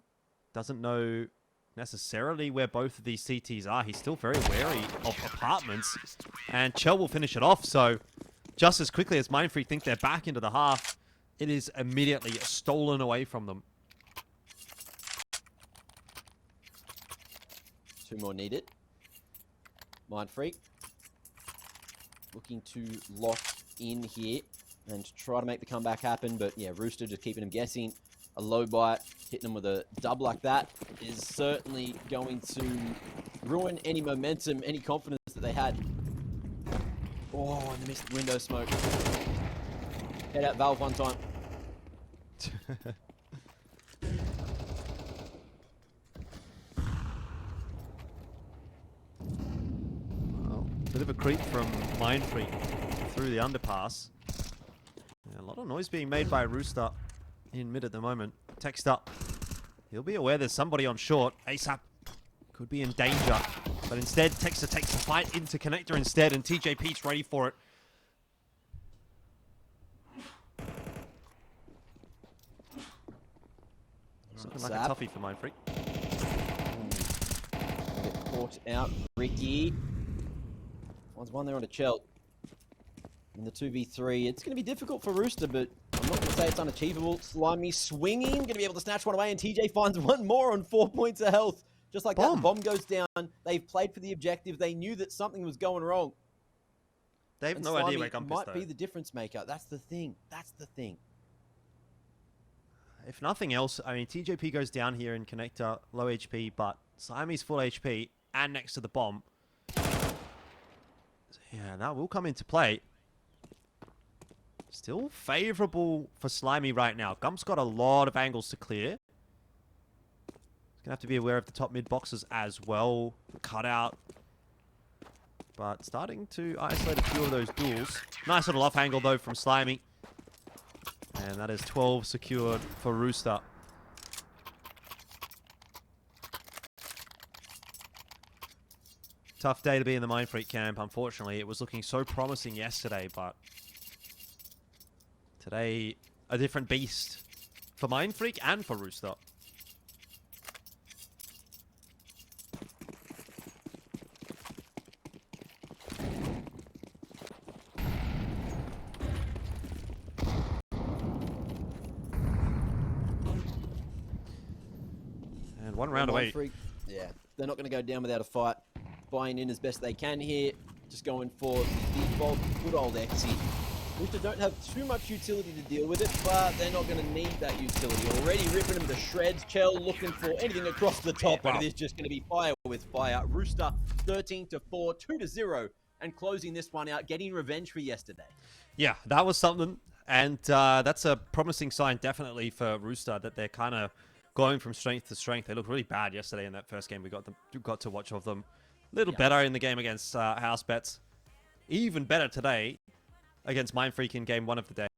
Doesn't know necessarily where both of these CTs are. He's still very wary of apartments. And Chell will finish it off. So just as quickly as Mindfreak think they're back into the half, it is immediately stolen away from them. 2 more needed. Mindfreak looking to lock in here and try to make the comeback happen. But yeah, Rooster just keeping him guessing. A low bite, hitting him with a dub like that is certainly going to ruin any momentum, any confidence that they had. Oh, and missed window smoke. Head out valve one time. Well, bit of a creep from Mindfreak through the underpass. Yeah, a lot of noise being made by Rooster in mid at the moment. Text up. He'll be aware there's somebody on short. ASAP could be in danger. But instead, Texter takes the fight into connector instead, and TJ Pete's ready for it. Something like a toughie for Mindfreak. Get caught out. Ricky. One's one there on a Chelt. In the 2v3, it's going to be difficult for Rooster, but I'm not going to say it's unachievable. Slimy swinging, going to be able to snatch one away, and TJ finds one more on 4 points of health. Just like that, the bomb goes down. They've played for the objective. They knew that something was going wrong. They have no idea where Gump is, might be the difference maker. That's the thing. That's the thing. If nothing else, I mean, TJP goes down here in connector, low HP, but Slimy's full HP and next to the bomb. Yeah, that will come into play. Still favorable for Slimy right now. Gump's got a lot of angles to clear. He's going to have to be aware of the top mid boxes as well. Cutout. But starting to isolate a few of those duels. Nice little off angle though from Slimy. And that is 12 secured for Rooster. Tough day to be in the Mindfreak camp, unfortunately. It was looking so promising yesterday, but today, a different beast for Mindfreak and for Rooster. And one round away. Yeah, they're not going to go down without a fight. Buying in as best they can here. Just going for the default good old exit. Rooster don't have too much utility to deal with it, but they're not going to need that utility. Already ripping them to shreds. Chell looking for anything across the top, but it is just going to be fire with fire. Rooster 13-4, 2-0, and closing this one out, getting revenge for yesterday. Yeah, that was something, and that's a promising sign definitely for Rooster that they're kind of going from strength to strength. They looked really bad yesterday in that first game we got to watch of them. A little better in the game against House Bets. Even better today against Mindfreak in game 1 of the day.